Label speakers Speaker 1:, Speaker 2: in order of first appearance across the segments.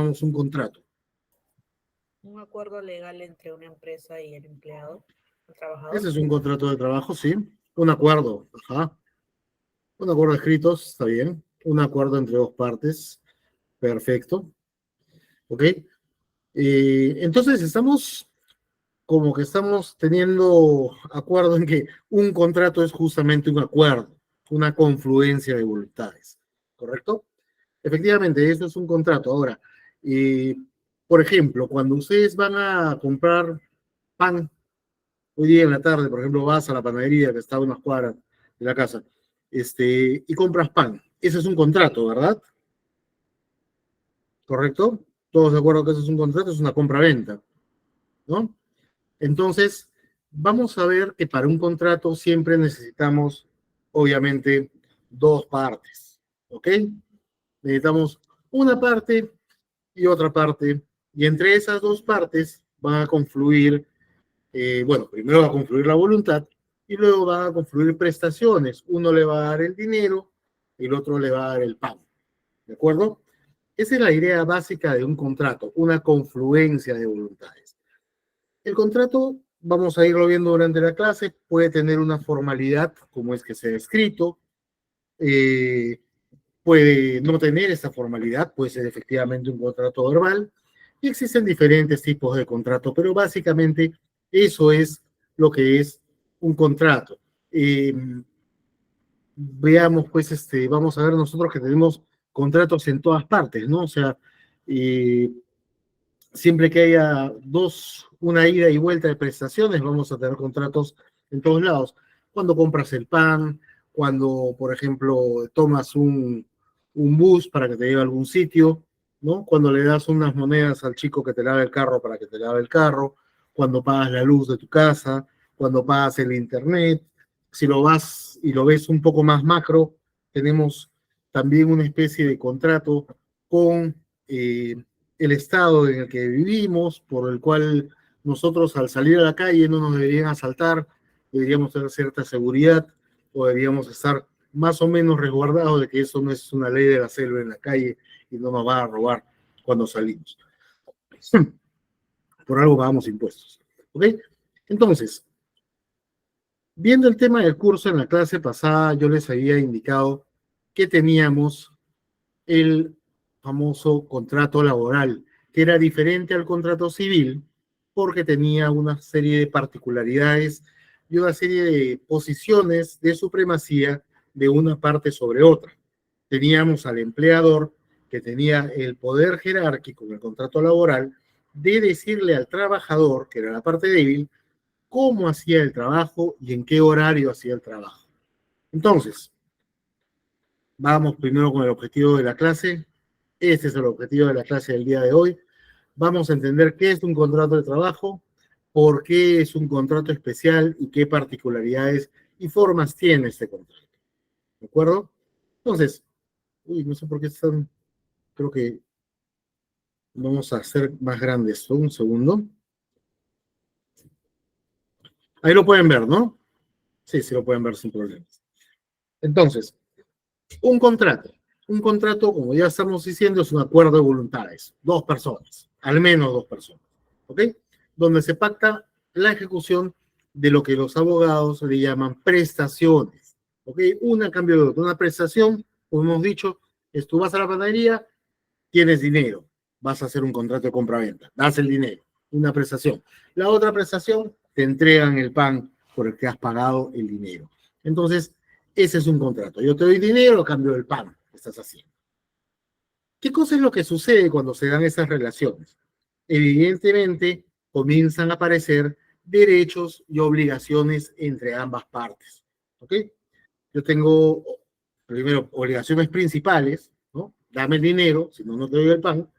Speaker 1: llamamos un contrato?
Speaker 2: Un acuerdo legal entre una empresa y el empleado, el
Speaker 1: Ese
Speaker 2: trabajador.
Speaker 1: es un contrato de trabajo, sí. Un acuerdo, ajá. Un acuerdo escrito, está bien. Un acuerdo entre dos partes, perfecto. ¿Ok? Entonces estamos como que estamos teniendo acuerdo en que un contrato es justamente un acuerdo, una confluencia de voluntades, ¿correcto? Efectivamente, eso es un contrato. Ahora, eh, por ejemplo, cuando ustedes van a comprar pan, hoy día en la tarde, por ejemplo, vas a la panadería que está a unas cuadras de la casa, y compras pan. Ese es un contrato, ¿verdad? ¿Correcto? Todos de acuerdo que eso es un contrato, es una compra-venta, ¿no? Entonces, vamos a ver que para un contrato siempre necesitamos, obviamente, dos partes, ¿ok? Necesitamos una parte y otra parte, y entre esas dos partes van a confluir, bueno, primero va a confluir la voluntad y luego van a confluir prestaciones. Uno le va a dar el dinero y el otro le va a dar el pago, ¿de acuerdo? Esa es la idea básica de un contrato, una confluencia de voluntades. El contrato, vamos a irlo viendo durante la clase, puede tener una formalidad, como es que sea escrito, eh, puede no tener esa formalidad, puede ser efectivamente un contrato verbal, y existen diferentes tipos de contrato, pero básicamente eso es lo que es un contrato. Veamos, pues, vamos a ver nosotros que tenemos contratos en todas partes, ¿no? O sea, eh, siempre que haya una ida y vuelta de prestaciones, vamos a tener contratos en todos lados. Cuando compras el pan, cuando, por ejemplo, tomas un bus para que te lleve a algún sitio, ¿no? Cuando le das unas monedas al chico que te lave el carro para que te lave el carro, cuando pagas la luz de tu casa, cuando pagas el internet. Si lo vas y lo ves un poco más macro, tenemos también una especie de contrato con el estado en el que vivimos, por el cual nosotros al salir a la calle no nos deberían asaltar, deberíamos tener cierta seguridad o deberíamos estar más o menos resguardados de que eso no es una ley de la selva en la calle y no nos va a robar cuando salimos. Por algo pagamos impuestos. ¿Ok? Entonces, viendo el tema del curso en la clase pasada, yo les había indicado que teníamos el famoso contrato laboral, que era diferente al contrato civil porque tenía una serie de particularidades y una serie de posiciones de supremacía de una parte sobre otra. Teníamos al empleador que tenía el poder jerárquico en el contrato laboral de decirle al trabajador, que era la parte débil, cómo hacía el trabajo y en qué horario hacía el trabajo. Entonces, vamos primero con el objetivo de la clase. Este es el objetivo de la clase del día de hoy. Vamos a entender qué es un contrato de trabajo, por qué es un contrato especial y qué particularidades y formas tiene este contrato. ¿De acuerdo? Entonces, no sé por qué están, creo que vamos a hacer más grande esto, un segundo. Ahí lo pueden ver, ¿no? Sí, sí lo pueden ver sin problemas. Entonces, un contrato. Un contrato, como ya estamos diciendo, es un acuerdo de voluntades. Dos personas, al menos dos personas. ¿Ok? Donde se pacta la ejecución de lo que los abogados le llaman prestaciones. ¿Ok? Una a cambio de otra. Una prestación, como hemos dicho, es tú vas a la panadería, tienes dinero, vas a hacer un contrato de compra-venta, das el dinero, una prestación. La otra prestación, te entregan el pan por el que has pagado el dinero. Entonces, ese es un contrato. Yo te doy dinero a cambio del pan que estás haciendo. ¿Qué cosa es lo que sucede cuando se dan esas relaciones? Evidentemente, comienzan a aparecer derechos y obligaciones entre ambas partes. ¿Ok? Yo tengo, primero, obligaciones principales, ¿no? Dame el dinero, si no, no te doy el pan.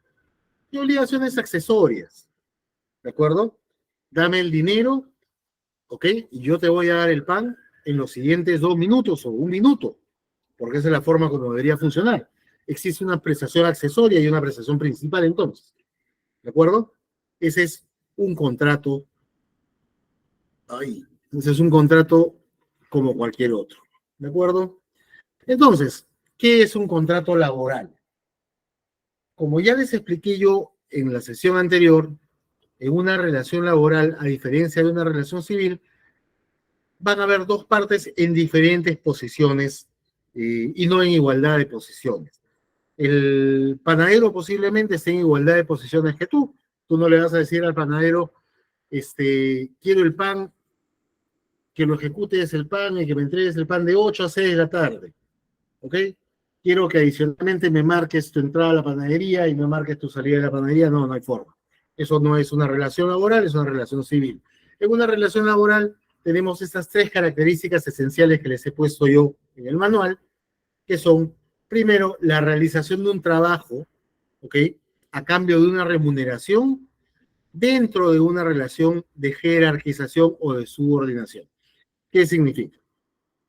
Speaker 1: Y obligaciones accesorias, ¿de acuerdo? Dame el dinero, ¿ok? Y yo te voy a dar el pan en los siguientes 2 minutos o un minuto, porque esa es la forma como debería funcionar. Existe una prestación accesoria y una prestación principal entonces, ¿de acuerdo? Ese es un contrato, ese es un contrato como cualquier otro, ¿de acuerdo? Entonces, ¿qué es un contrato laboral? como ya les expliqué yo en la sesión anterior, en una relación laboral, a diferencia de una relación civil, van a haber dos partes en diferentes posiciones y no en igualdad de posiciones. El panadero posiblemente esté en igualdad de posiciones que tú. Tú no le vas a decir al panadero, quiero el pan, que lo ejecutes el pan y que me entregues el pan de 8 a 6 de la tarde. ¿Ok? Quiero que adicionalmente me marques tu entrada a la panadería y me marques tu salida de la panadería. No, no hay forma. Eso no es una relación laboral, es una relación civil. En una relación laboral tenemos estas tres características esenciales que les he puesto yo en el manual, que son, primero, la realización de un trabajo, ¿ok? A cambio de una remuneración dentro de una relación de jerarquización o de subordinación. ¿Qué significa?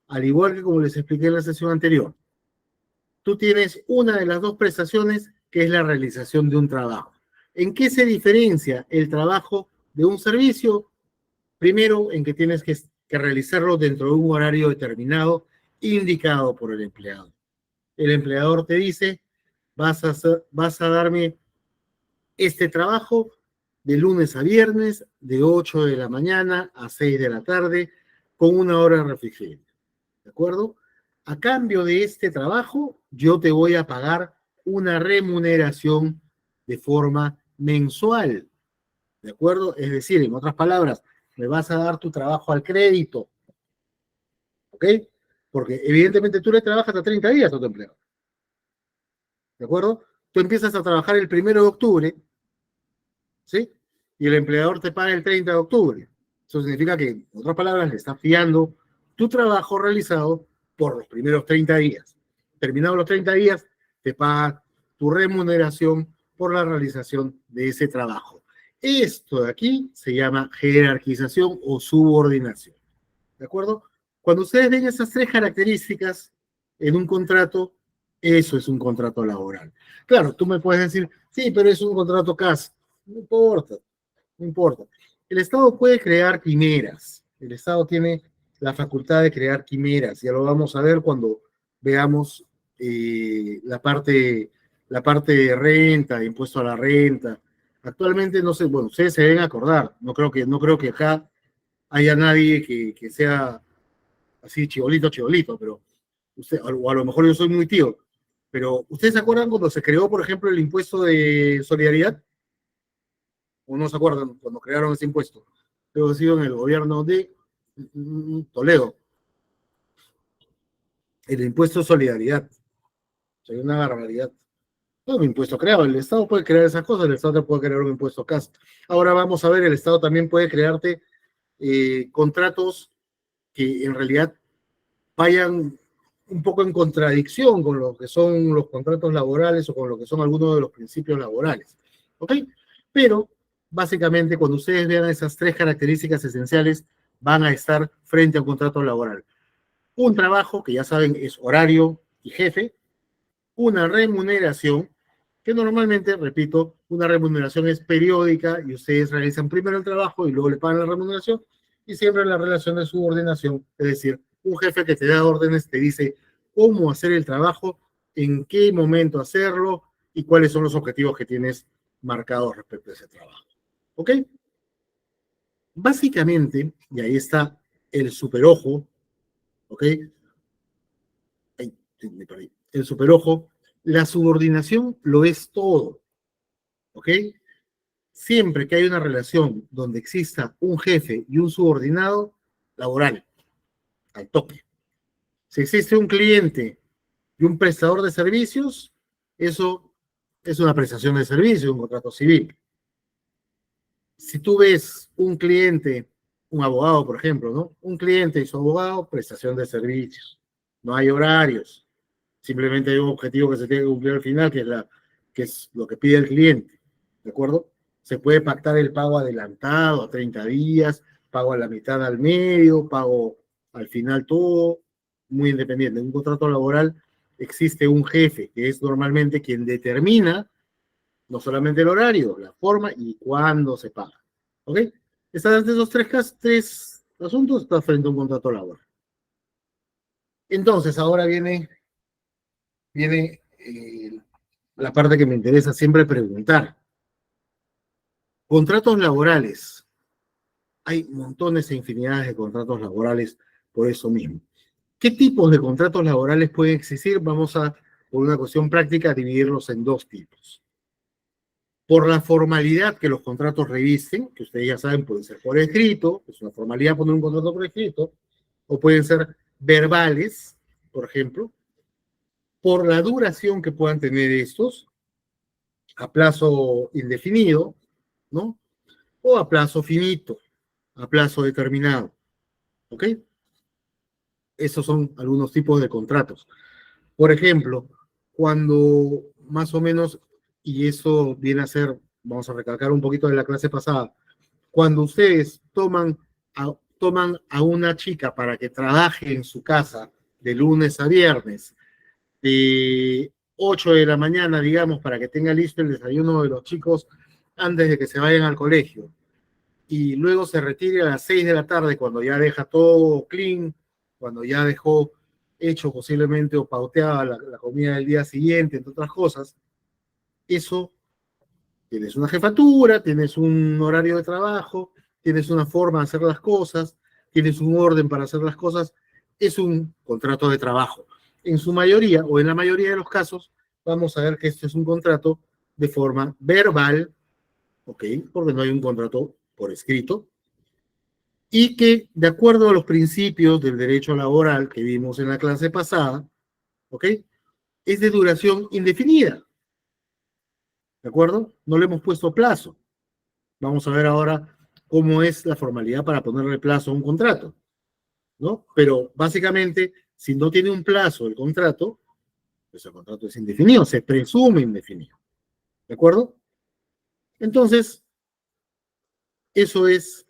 Speaker 1: Al igual que como les expliqué en la sesión anterior, tú tienes una de las dos prestaciones que es la realización de un trabajo. ¿En qué se diferencia el trabajo de un servicio? Primero, en que tienes que realizarlo dentro de un horario determinado indicado por el empleado. El empleador te dice, vas a darme este trabajo de lunes a viernes, de 8 de la mañana a 6 de la tarde, con una hora de refrigerio. ¿De acuerdo? A cambio de este trabajo, yo te voy a pagar una remuneración de forma mensual. ¿De acuerdo? Es decir, en otras palabras, me vas a dar tu trabajo al crédito. ¿Ok? Porque evidentemente tú le trabajas a 30 días a tu empleado. ¿De acuerdo? Tú empiezas a trabajar el 1 de octubre, ¿sí? Y el empleador te paga el 30 de octubre. Eso significa que, en otras palabras, le estás fiando tu trabajo realizado por los primeros 30 días. Terminados los 30 días, te paga tu remuneración por la realización de ese trabajo. Esto de aquí se llama jerarquización o subordinación. ¿De acuerdo? Cuando ustedes ven esas tres características en un contrato, eso es un contrato laboral. Claro, tú me puedes decir, sí, pero es un contrato CAS. No importa, no importa. El Estado puede crear quimeras. El Estado tiene la facultad de crear quimeras. Ya lo vamos a ver cuando veamos la parte de renta, de impuesto a la renta. Actualmente, no sé, bueno, ustedes se deben acordar. No creo que acá haya nadie que sea así chibolito, pero usted, o a lo mejor yo soy muy tío, pero ¿ustedes se acuerdan cuando se creó, por ejemplo, el impuesto de solidaridad? ¿O no se acuerdan cuando crearon ese impuesto? Creo que ha sido en el gobierno de Toledo, el impuesto de solidaridad. O sea, una barbaridad. No es un impuesto creado, el Estado puede crear esas cosas, el Estado te puede crear un impuesto CAS. Ahora vamos a ver, el Estado también puede crearte contratos que en realidad vayan un poco en contradicción con lo que son los contratos laborales o con lo que son algunos de los principios laborales. ¿Ok? Pero, básicamente, cuando ustedes vean esas tres características esenciales, van a estar frente a un contrato laboral. Un trabajo, que ya saben, es horario y jefe, una remuneración, que normalmente, repito, una remuneración es periódica y ustedes realizan primero el trabajo y luego le pagan la remuneración, y siempre la relación de subordinación, es decir, un jefe que te da órdenes te dice cómo hacer el trabajo, en qué momento hacerlo y cuáles son los objetivos que tienes marcados respecto a ese trabajo. ¿Ok? Básicamente, y ahí está el superojo, ¿ok? Ay, me perdí. El superojo, la subordinación lo es todo, ¿ok? Siempre que hay una relación donde exista un jefe y un subordinado, laboral, al toque. Si existe un cliente y un prestador de servicios, eso es una prestación de servicio, un contrato civil. Si tú ves un cliente, un abogado, por ejemplo, ¿no? Un cliente y su abogado, prestación de servicios. No hay horarios. Simplemente hay un objetivo que se tiene que cumplir al final, que es lo que pide el cliente. ¿De acuerdo? Se puede pactar el pago adelantado a 30 días, pago a la mitad al medio, pago al final todo, muy independiente. En un contrato laboral existe un jefe, que es normalmente quien determina no solamente el horario, la forma y cuándo se paga. ¿Ok? Estás de esos tres asuntos, estás frente a un contrato laboral. Entonces, ahora viene la parte que me interesa siempre preguntar. Contratos laborales. Hay montones e infinidades de contratos laborales por eso mismo. ¿Qué tipos de contratos laborales pueden existir? Vamos a, por una cuestión práctica, dividirlos en dos tipos. Por la formalidad que los contratos revisten, que ustedes ya saben, pueden ser por escrito, es una formalidad poner un contrato por escrito, o pueden ser verbales, por ejemplo, por la duración que puedan tener estos, a plazo indefinido, ¿no? O a plazo finito, a plazo determinado, ¿ok? Esos son algunos tipos de contratos. Por ejemplo, cuando más o menos, y eso viene a ser, vamos a recalcar un poquito de la clase pasada, cuando ustedes toman a una chica para que trabaje en su casa de lunes a viernes, de 8 de la mañana, digamos, para que tenga listo el desayuno de los chicos antes de que se vayan al colegio, y luego se retire a las 6 de la tarde cuando ya deja todo clean, cuando ya dejó hecho posiblemente o pauteada la comida del día siguiente, entre otras cosas, eso tienes una jefatura, tienes un horario de trabajo, tienes una forma de hacer las cosas, tienes un orden para hacer las cosas, es un contrato de trabajo. En su mayoría, o en la mayoría de los casos, vamos a ver que este es un contrato de forma verbal, ¿ok? Porque no hay un contrato por escrito, y que, de acuerdo a los principios del derecho laboral que vimos en la clase pasada, ¿ok? Es de duración indefinida, ¿de acuerdo? No le hemos puesto plazo. Vamos a ver ahora cómo es la formalidad para ponerle plazo a un contrato, ¿no? Pero básicamente, si no tiene un plazo el contrato, pues el contrato es indefinido, se presume indefinido, ¿de acuerdo? Entonces, eso es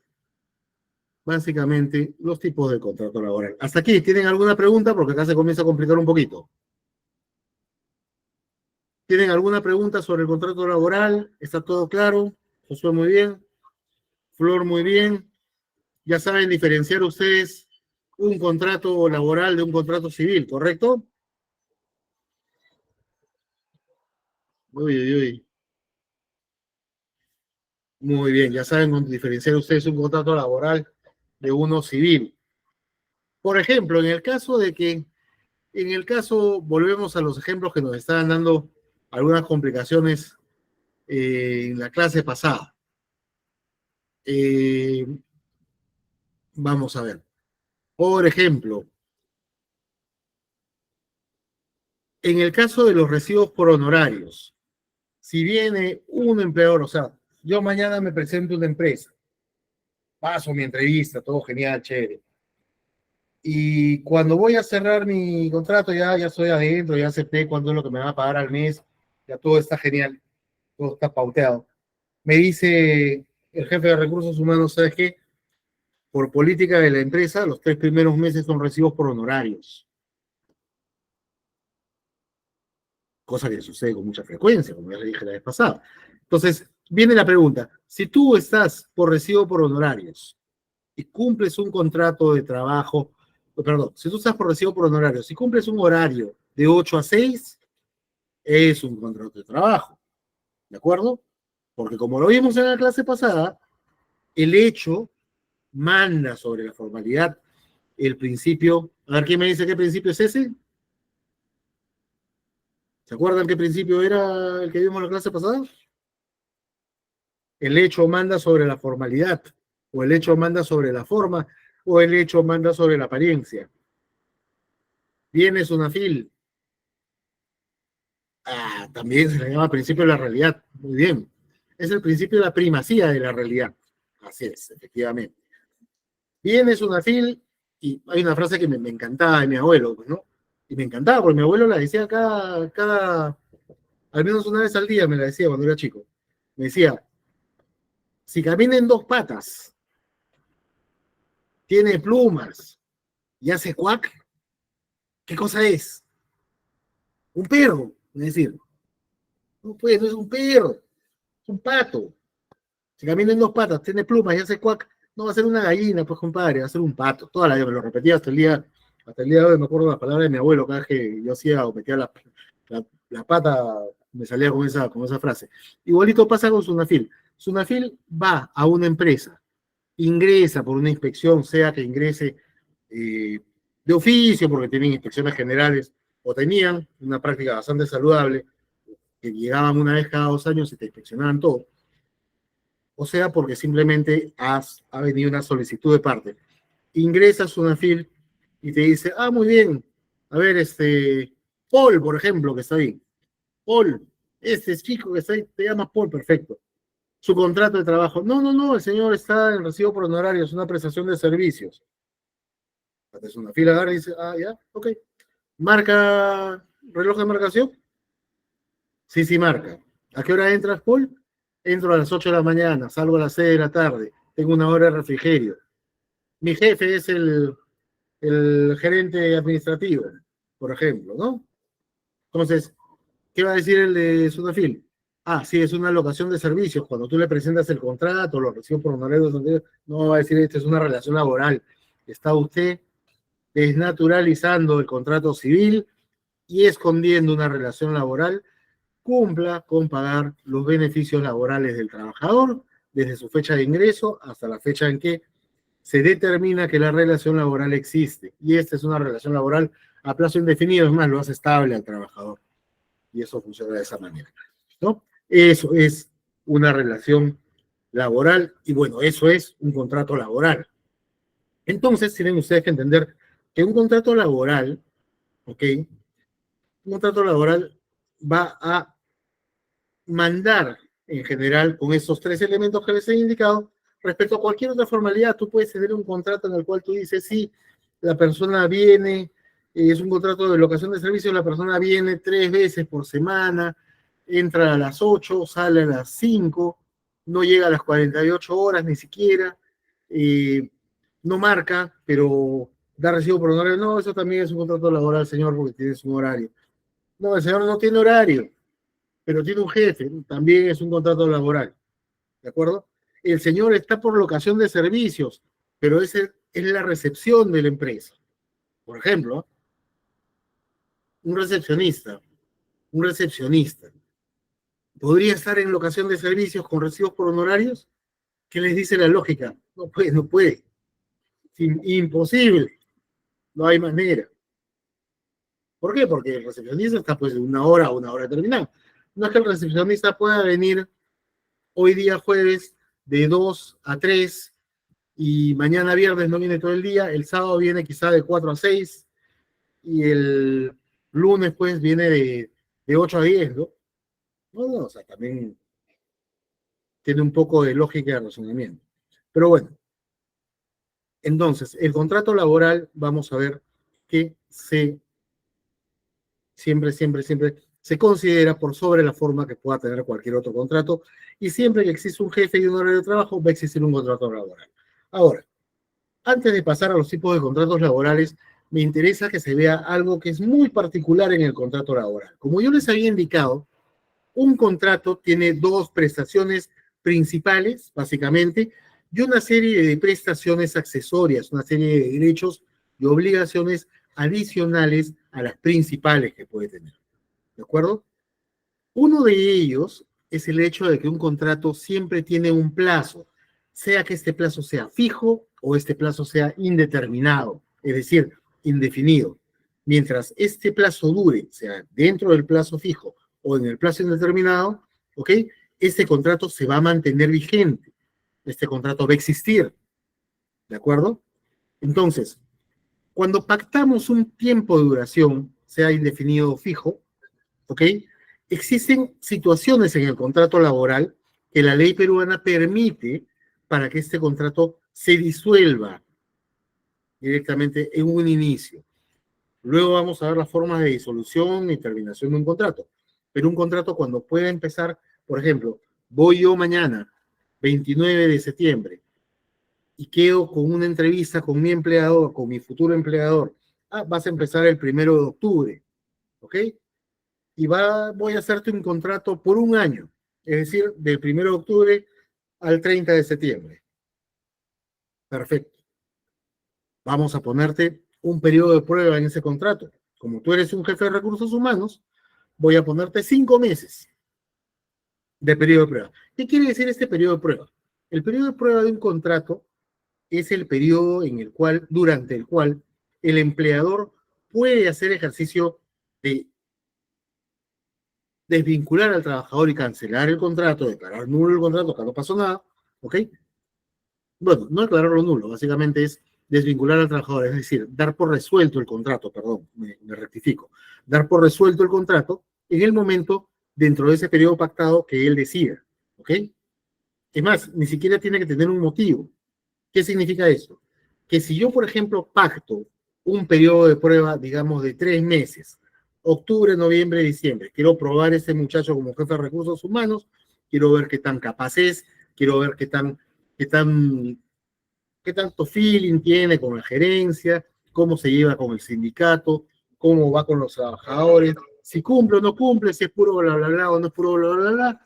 Speaker 1: básicamente los tipos de contrato laboral. Hasta aquí, ¿tienen alguna pregunta? Porque acá se comienza a complicar un poquito. ¿Tienen alguna pregunta sobre el contrato laboral? ¿Está todo claro? Josué, muy bien. Flor, muy bien. Ya saben diferenciar ustedes un contrato laboral de un contrato civil, ¿correcto? Uy, uy, uy. Muy bien, ya saben diferenciar ustedes un contrato laboral de uno civil. Por ejemplo, en el caso, volvemos a los ejemplos que nos estaban dando algunas complicaciones en la clase pasada. Eh, vamos a ver. Por ejemplo, en el caso de los recibos por honorarios, si viene un empleador, o sea, yo mañana me presento a una empresa, paso mi entrevista, todo genial, chévere. Y cuando voy a cerrar mi contrato, ya estoy adentro, ya acepté cuánto es lo que me va a pagar al mes, ya todo está genial, todo está pauteado. Me dice el jefe de recursos humanos, ¿sabes qué? Por política de la empresa, los 3 primeros meses son recibos por honorarios. Cosa que sucede con mucha frecuencia, como ya le dije la vez pasada. Entonces, viene la pregunta, si tú estás por recibo por honorarios y cumples un contrato de trabajo, perdón, si tú estás por recibo por honorarios y cumples un horario de 8 a 6, es un contrato de trabajo, ¿de acuerdo? Porque como lo vimos en la clase pasada, el hecho manda sobre la formalidad el principio. A ver, ¿quién me dice qué principio es ese? ¿Se acuerdan qué principio era el que vimos en la clase pasada? El hecho manda sobre la formalidad, o el hecho manda sobre la forma, o el hecho manda sobre la apariencia. Viene Sunafil. También se le llama principio de la realidad. Muy bien. Es el principio de la primacía de la realidad. Así es, efectivamente. Viene Sunafil, y hay una frase que me encantaba de mi abuelo, ¿no? Y me encantaba, porque mi abuelo la decía al menos una vez al día me la decía cuando era chico. Me decía, si camina en dos patas, tiene plumas y hace cuac, ¿qué cosa es? Un perro, es decir, no pues, no es un perro, es un pato. Si camina en dos patas, tiene plumas y hace cuac, no va a ser una gallina, pues compadre, va a ser un pato. Toda la vida me lo repetía hasta el día de hoy me acuerdo las palabras de mi abuelo, cada vez que yo hacía o metía la pata me salía con esa frase. Igualito pasa con Sunafil. Sunafil va a una empresa, ingresa por una inspección, sea que ingrese de oficio, porque tienen inspecciones generales, o tenían una práctica bastante saludable, que llegaban una vez cada 2 años y te inspeccionaban todo, o sea, porque simplemente ha venido una solicitud de parte. Ingresas a una fil y te dice, ah, muy bien, a ver, Paul, por ejemplo, que está ahí. Paul, este chico que está ahí, te llamas Paul, perfecto. Su contrato de trabajo. No, no, no, el señor está en recibo por honorarios, una prestación de servicios. Haces una fila, agarra y dice, ah, ya, ok. Marca, reloj de marcación. Sí, sí, marca. ¿A qué hora entras, Paul? Entro a las 8 de la mañana, salgo a las 6 de la tarde, tengo una hora de refrigerio. Mi jefe es el gerente administrativo, por ejemplo, ¿no? Entonces, ¿qué va a decir el de Sunafil? Ah, sí, es una locación de servicios. Cuando tú le presentas el contrato, lo recibo por honorarios, no va a decir, esta es una relación laboral. Está usted desnaturalizando el contrato civil y escondiendo una relación laboral. Cumpla con pagar los beneficios laborales del trabajador desde su fecha de ingreso hasta la fecha en que se determina que la relación laboral existe. Y esta es una relación laboral a plazo indefinido, es más, lo hace estable al trabajador. Y eso funciona de esa manera, ¿no? Eso es una relación laboral y bueno, eso es un contrato laboral. Entonces, tienen ustedes que entender que un contrato laboral, ¿ok? Un contrato laboral va a mandar en general con esos 3 elementos que les he indicado. Respecto a cualquier otra formalidad, tú puedes tener un contrato en el cual tú dices, sí, la persona viene, es un contrato de locación de servicios, la persona viene 3 veces por semana, entra a las 8, sale a las 5, no llega a las 48 horas ni siquiera, no marca, pero da recibo por honorario. No, eso también es un contrato laboral, señor, porque tienes un horario. No, el señor no tiene horario, pero tiene un jefe, también es un contrato laboral, ¿de acuerdo? El señor está por locación de servicios, pero ese es la recepción de la empresa. Por ejemplo, un recepcionista, un recepcionista, ¿podría estar en locación de servicios con recibos por honorarios? ¿Qué les dice la lógica? No puede, no puede. Imposible, no hay manera. ¿Por qué? Porque el recepcionista está pues de una hora a una hora determinada. No es que el recepcionista pueda venir hoy día jueves de 2 a 3 y mañana viernes no viene todo el día, el sábado viene quizá de 4 a 6 y el lunes pues viene de 8 a 10, ¿no? No, no, o sea, también tiene un poco de lógica de razonamiento. Pero bueno, entonces, el contrato laboral, vamos a ver que siempre se considera por sobre la forma que pueda tener cualquier otro contrato y siempre que existe un jefe y un horario de trabajo va a existir un contrato laboral. Ahora, antes de pasar a los tipos de contratos laborales, me interesa que se vea algo que es muy particular en el contrato laboral. Como yo les había indicado, un contrato tiene 2 prestaciones principales, básicamente, y una serie de prestaciones accesorias, una serie de derechos y obligaciones adicionales a las principales que puede tener. ¿De acuerdo? Uno de ellos es el hecho de que un contrato siempre tiene un plazo, sea que este plazo sea fijo o este plazo sea indeterminado, es decir, indefinido. Mientras este plazo dure, sea dentro del plazo fijo o en el plazo indeterminado, ¿ok? Este contrato se va a mantener vigente, este contrato va a existir, ¿de acuerdo? Entonces, cuando pactamos un tiempo de duración, sea indefinido o fijo, ¿ok? Existen situaciones en el contrato laboral que la ley peruana permite para que este contrato se disuelva directamente en un inicio. Luego vamos a ver las formas de disolución y terminación de un contrato. Pero un contrato cuando puede empezar, por ejemplo, voy yo mañana, 29 de septiembre, y quedo con una entrevista con mi empleador, con mi futuro empleador. Ah, vas a empezar el 1 de octubre, ¿ok? Y voy a hacerte un contrato por un año, es decir, del 1 de octubre al 30 de septiembre. Perfecto. Vamos a ponerte un periodo de prueba en ese contrato. Como tú eres un jefe de recursos humanos, voy a ponerte 5 meses de periodo de prueba. ¿Qué quiere decir este periodo de prueba? El periodo de prueba de un contrato es el periodo en el cual, durante el cual el empleador puede hacer ejercicio de desvincular al trabajador y cancelar el contrato, declarar nulo el contrato, que no pasó nada, ¿ok? Bueno, no declararlo nulo, básicamente es desvincular al trabajador, es decir, dar por resuelto el contrato, perdón, me rectifico, dar por resuelto el contrato en el momento dentro de ese periodo pactado que él decida, ¿ok? Es más, ni siquiera tiene que tener un motivo. ¿Qué significa eso? Que si yo, por ejemplo, pacto un periodo de prueba, digamos, de 3 meses, octubre, noviembre, diciembre, quiero probar a ese muchacho como jefe de recursos humanos, quiero ver qué tan capaz es, quiero ver qué tan, qué tanto feeling tiene con la gerencia, cómo se lleva con el sindicato, cómo va con los trabajadores, si cumple o no cumple, si es puro bla, bla, bla o no es puro bla, bla, bla,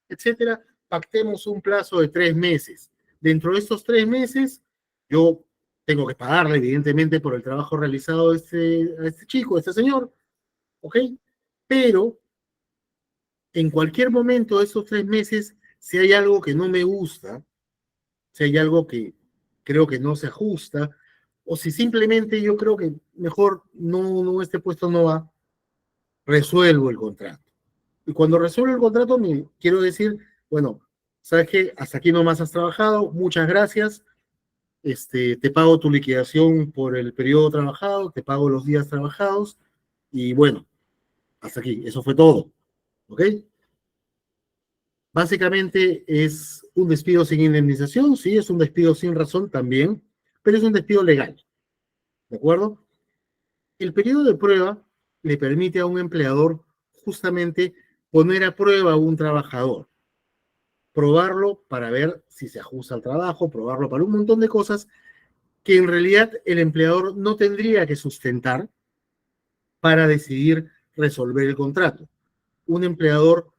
Speaker 1: etcétera. Pactemos un plazo de 3 meses. Dentro de estos 3 meses, yo tengo que pagarle, evidentemente, por el trabajo realizado a este chico, a este señor, ¿ok? Pero en cualquier momento de esos 3 meses, si hay algo que no me gusta, si hay algo que creo que no se ajusta, o si simplemente yo creo que mejor este puesto no va, resuelvo el contrato. Y cuando resuelvo el contrato, me quiero decir, bueno, sabes que hasta aquí nomás has trabajado, muchas gracias, te pago tu liquidación por el periodo trabajado, te pago los días trabajados, y bueno, hasta aquí, eso fue todo, ¿ok? Básicamente es un despido sin indemnización, sí, es un despido sin razón también, pero es un despido legal, ¿de acuerdo? El periodo de prueba le permite a un empleador justamente poner a prueba a un trabajador, probarlo para ver si se ajusta al trabajo, probarlo para un montón de cosas que en realidad el empleador no tendría que sustentar para decidir resolver el contrato. Un empleador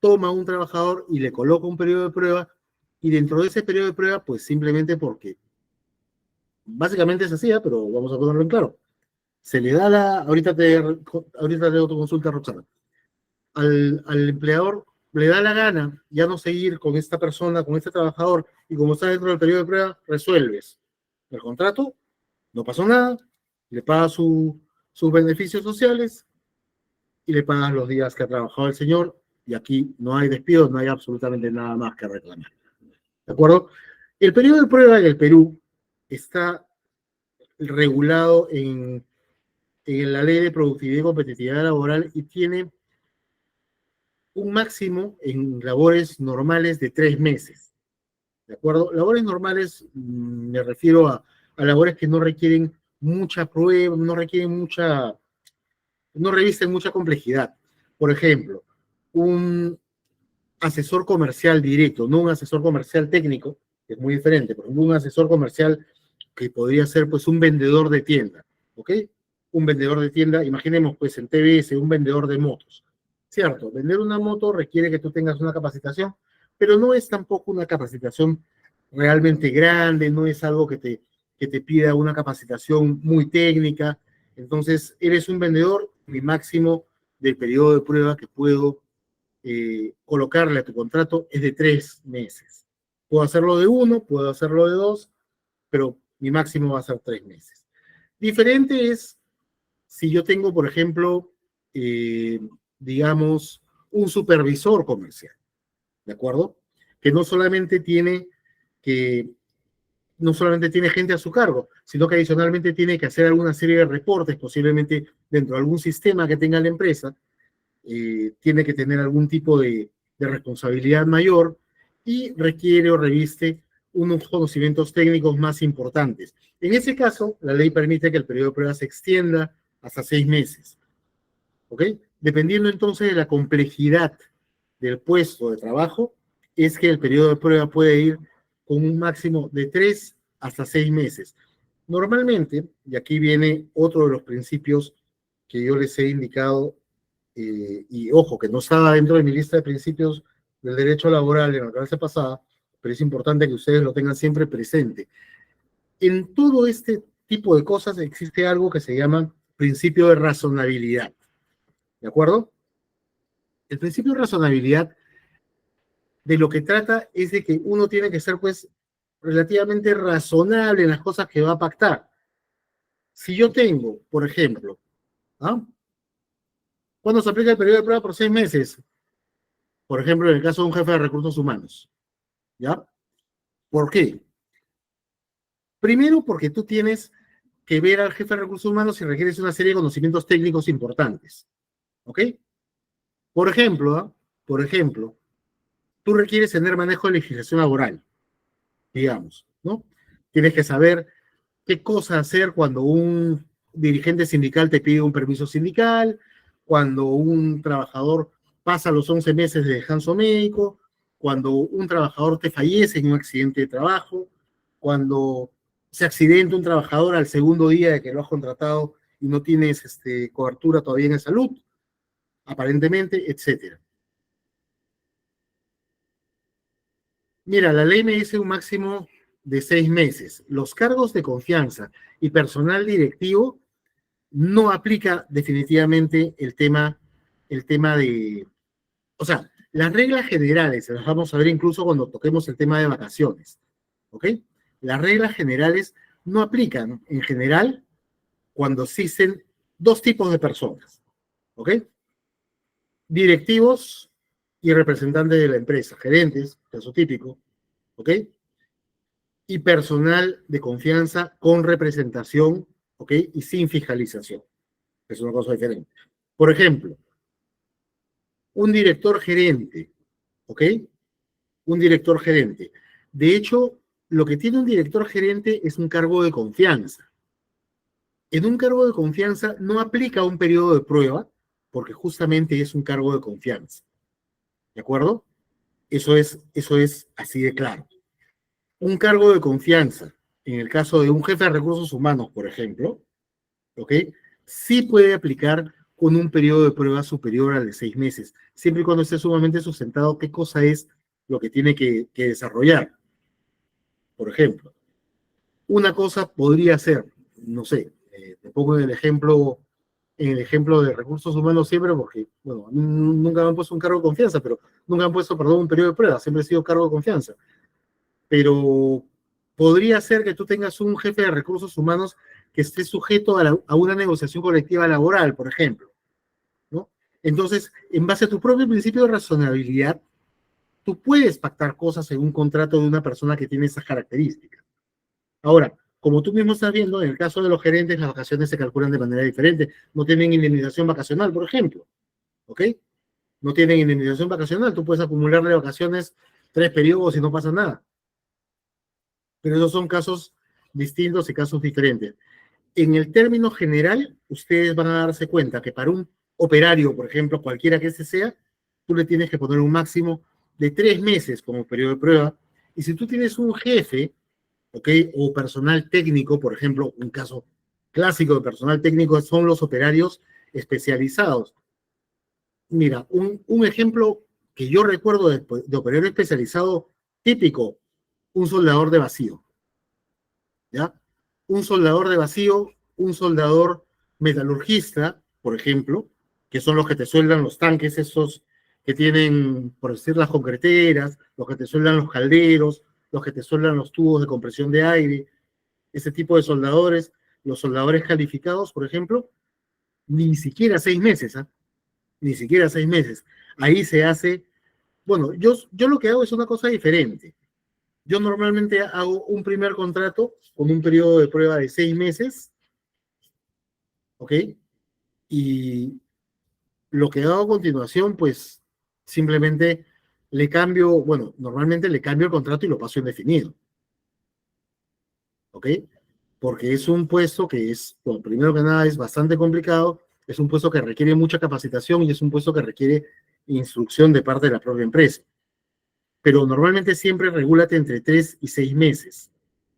Speaker 1: toma a un trabajador y le coloca un periodo de prueba y dentro de ese periodo de prueba, pues simplemente porque básicamente es así, pero vamos a ponerlo en claro. Se le da ahorita leo tu consulta, Roxana. Al empleador le da la gana ya no seguir con esta persona, con este trabajador, y como está dentro del periodo de prueba, resuelves el contrato, no pasó nada, le pagas sus beneficios sociales y le pagas los días que ha trabajado el señor, y aquí no hay despido, no hay absolutamente nada más que reclamar. ¿De acuerdo? El periodo de prueba en el Perú está regulado en la Ley de Productividad y Competitividad Laboral y tiene un máximo en labores normales de 3 meses. ¿De acuerdo? Labores normales, me refiero a labores que no requieren mucha prueba, no revisten mucha complejidad. Por ejemplo, un asesor comercial directo, no un asesor comercial técnico, que es muy diferente, pero un asesor comercial que podría ser pues un vendedor de tienda, ¿ok? Un vendedor de tienda, imaginemos pues en TBS, un vendedor de motos. Cierto, vender una moto requiere que tú tengas una capacitación, pero no es tampoco una capacitación realmente grande, no es algo que te pida una capacitación muy técnica. Entonces, eres un vendedor, mi máximo del periodo de prueba que puedo colocarle a tu contrato es de 3 meses. Puedo hacerlo de 1, puedo hacerlo de 2, pero mi máximo va a ser 3 meses. Diferente es si yo tengo, por ejemplo, eh, digamos, un supervisor comercial, ¿de acuerdo? Que que no solamente tiene gente a su cargo, sino que adicionalmente tiene que hacer alguna serie de reportes, posiblemente dentro de algún sistema que tenga la empresa, tiene que tener algún tipo de responsabilidad mayor y requiere o reviste unos conocimientos técnicos más importantes. En ese caso, la ley permite que el periodo de prueba se extienda hasta 6 meses. ¿Ok? Dependiendo entonces de la complejidad del puesto de trabajo, es que el periodo de prueba puede ir con un máximo de 3 hasta 6 meses. Normalmente, y aquí viene otro de los principios que yo les he indicado, y ojo, que no estaba dentro de mi lista de principios del derecho laboral en la clase pasada, pero es importante que ustedes lo tengan siempre presente. En todo este tipo de cosas existe algo que se llama principio de razonabilidad. ¿De acuerdo? El principio de razonabilidad de lo que trata es de que uno tiene que ser, pues, relativamente razonable en las cosas que va a pactar. Si yo tengo, por ejemplo, ¿ah? ¿Cuándo se aplica el periodo de prueba por 6 meses? Por ejemplo, en el caso de un jefe de recursos humanos, ¿ya? ¿Por qué? Primero, porque tú tienes que ver al jefe de recursos humanos si requieres una serie de conocimientos técnicos importantes, ¿ok? Por ejemplo, ¿ah? Por ejemplo, tú requieres tener manejo de legislación laboral, digamos, ¿no? Tienes que saber qué cosa hacer cuando un dirigente sindical te pide un permiso sindical, cuando un trabajador pasa los 11 meses de descanso médico, cuando un trabajador te fallece en un accidente de trabajo, cuando se accidenta un trabajador al segundo día de que lo has contratado y no tienes cobertura todavía en salud, aparentemente, etcétera. Mira, la ley me dice un máximo de 6 meses. Los cargos de confianza y personal directivo no aplica definitivamente el tema de, o sea, las reglas generales, las vamos a ver incluso cuando toquemos el tema de vacaciones, ¿ok? Las reglas generales no aplican en general cuando existen dos tipos de personas, ¿ok? Directivos y representantes de la empresa, gerentes, caso típico, ¿ok? Y personal de confianza con representación, ¿ok? Y sin fiscalización, que es una cosa diferente. Por ejemplo, un director gerente, ¿ok? Un director gerente. De hecho, lo que tiene un director gerente es un cargo de confianza. En un cargo de confianza no aplica un periodo de prueba, porque justamente es un cargo de confianza. ¿De acuerdo? Eso es así de claro. Un cargo de confianza, en el caso de un jefe de recursos humanos, por ejemplo, ¿ok? Sí puede aplicar con un periodo de prueba superior al de 6 meses, siempre y cuando esté sumamente sustentado qué cosa es lo que tiene que desarrollar. Por ejemplo, una cosa podría ser, no sé, te pongo en el ejemplo de recursos humanos siempre, porque, bueno, a mí nunca me han puesto un cargo de confianza, pero nunca me han puesto, perdón, un periodo de prueba, siempre he sido cargo de confianza. Pero podría ser que tú tengas un jefe de recursos humanos que esté sujeto a una negociación colectiva laboral, por ejemplo, ¿no? Entonces, en base a tu propio principio de razonabilidad, tú puedes pactar cosas en un contrato de una persona que tiene esas características. Ahora, como tú mismo estás viendo, en el caso de los gerentes, las vacaciones se calculan de manera diferente. No tienen indemnización vacacional, por ejemplo, ¿ok? No tienen indemnización vacacional. Tú puedes acumularle vacaciones 3 periodos y no pasa nada. Pero esos son casos distintos y casos diferentes. En el término general, ustedes van a darse cuenta que para un operario, por ejemplo, cualquiera que ese sea, tú le tienes que poner un máximo de 3 meses como periodo de prueba. Y si tú tienes un jefe, ¿ok? O personal técnico, por ejemplo, un caso clásico de personal técnico son los operarios especializados. Mira, un ejemplo que yo recuerdo de operario especializado típico, un soldador de vacío. ¿Ya? Un soldador de vacío, un soldador metalurgista, por ejemplo, que son los que te sueldan los tanques esos que tienen, por decir, las concreteras, los que te sueldan los calderos, los que te sueldan los tubos de compresión de aire, ese tipo de soldadores, los soldadores calificados, por ejemplo, ni siquiera 6 meses, ¿ah? Ni siquiera 6 meses. Ahí se hace, bueno, yo lo que hago es una cosa diferente. Yo normalmente hago un primer contrato con un periodo de prueba de 6 meses, ¿ok? Y lo que hago a continuación, pues simplemente le cambio, bueno, normalmente le cambio el contrato y lo paso indefinido, ¿ok? Porque es un puesto que es, bueno, primero que nada, es bastante complicado, es un puesto que requiere mucha capacitación y es un puesto que requiere instrucción de parte de la propia empresa. Pero normalmente siempre regúlate entre 3 y 6 meses,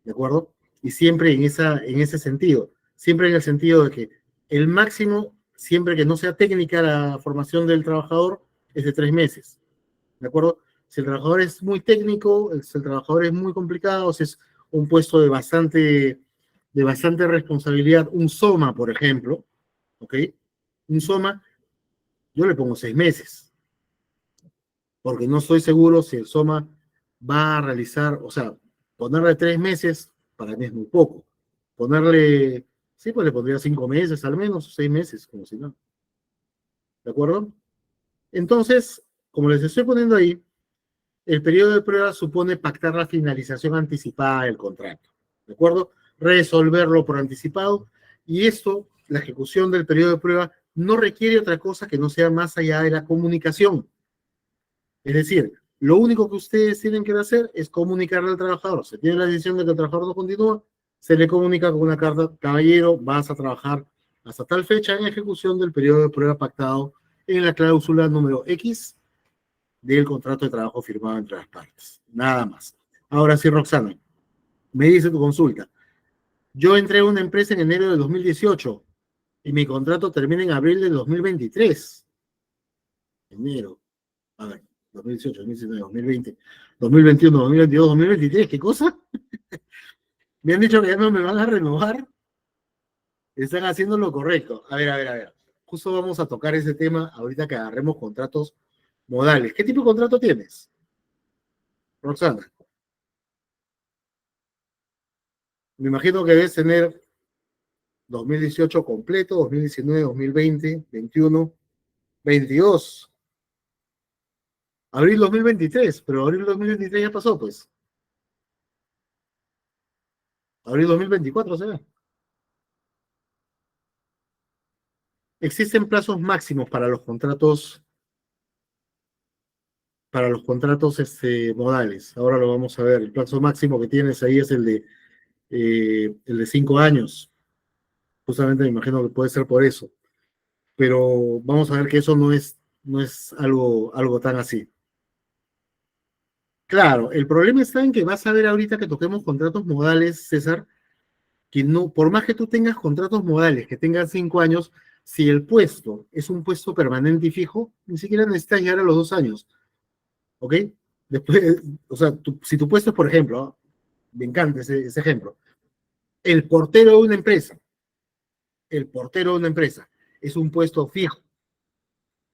Speaker 1: ¿de acuerdo? Y siempre en ese sentido, siempre en el sentido de que el máximo, siempre que no sea técnica la formación del trabajador, es de 3 meses, ¿de acuerdo? Si el trabajador es muy técnico, si el trabajador es muy complicado, si es un puesto de bastante responsabilidad, un SOMA, por ejemplo, ¿ok? Un SOMA, yo le pongo 6 meses, porque no estoy seguro si el SOMA va a realizar, o sea, ponerle 3 meses, para mí es muy poco. Ponerle, sí, pues le pondría 5 meses al menos, 6 meses, como si no. ¿De acuerdo? Entonces, como les estoy poniendo ahí, el periodo de prueba supone pactar la finalización anticipada del contrato. ¿De acuerdo? Resolverlo por anticipado. Y esto, la ejecución del periodo de prueba, no requiere otra cosa que no sea más allá de la comunicación. Es decir, lo único que ustedes tienen que hacer es comunicarle al trabajador. Se tiene la decisión de que el trabajador no continúa, se le comunica con una carta, caballero, vas a trabajar hasta tal fecha en ejecución del periodo de prueba pactado en la cláusula número X del contrato de trabajo firmado entre las partes. Nada más. Ahora sí, Roxana, me dice tu consulta. Yo entré a una empresa en enero de 2018 y mi contrato termina en abril de 2023. Enero. A ver, 2018, 2019, 2020, 2021, 2022, 2023. ¿Qué cosa? Me han dicho que ya no me van a renovar. Están haciendo lo correcto. A ver, a ver, a ver. Justo vamos a tocar ese tema ahorita que agarremos contratos modales. ¿Qué tipo de contrato tienes, Roxana? Me imagino que debes tener 2018 completo, 2019, 2020, 21, 22, abril 2023, pero abril 2023 ya pasó, pues. Abril 2024 será. Existen plazos máximos para los contratos modales. Ahora lo vamos a ver. El plazo máximo que tienes ahí es el de 5 años. Justamente me imagino que puede ser por eso. Pero vamos a ver que eso no es algo tan así. Claro, el problema está en que vas a ver ahorita que toquemos contratos modales, César, que no, por más que tú tengas contratos modales, que tengan 5 años, si el puesto es un puesto permanente y fijo, ni siquiera necesitas llegar a los 2 años, ¿ok? Después, o sea, si tu puesto es, por ejemplo, ¿ah? Me encanta ese ejemplo, el portero de una empresa, el portero de una empresa es un puesto fijo,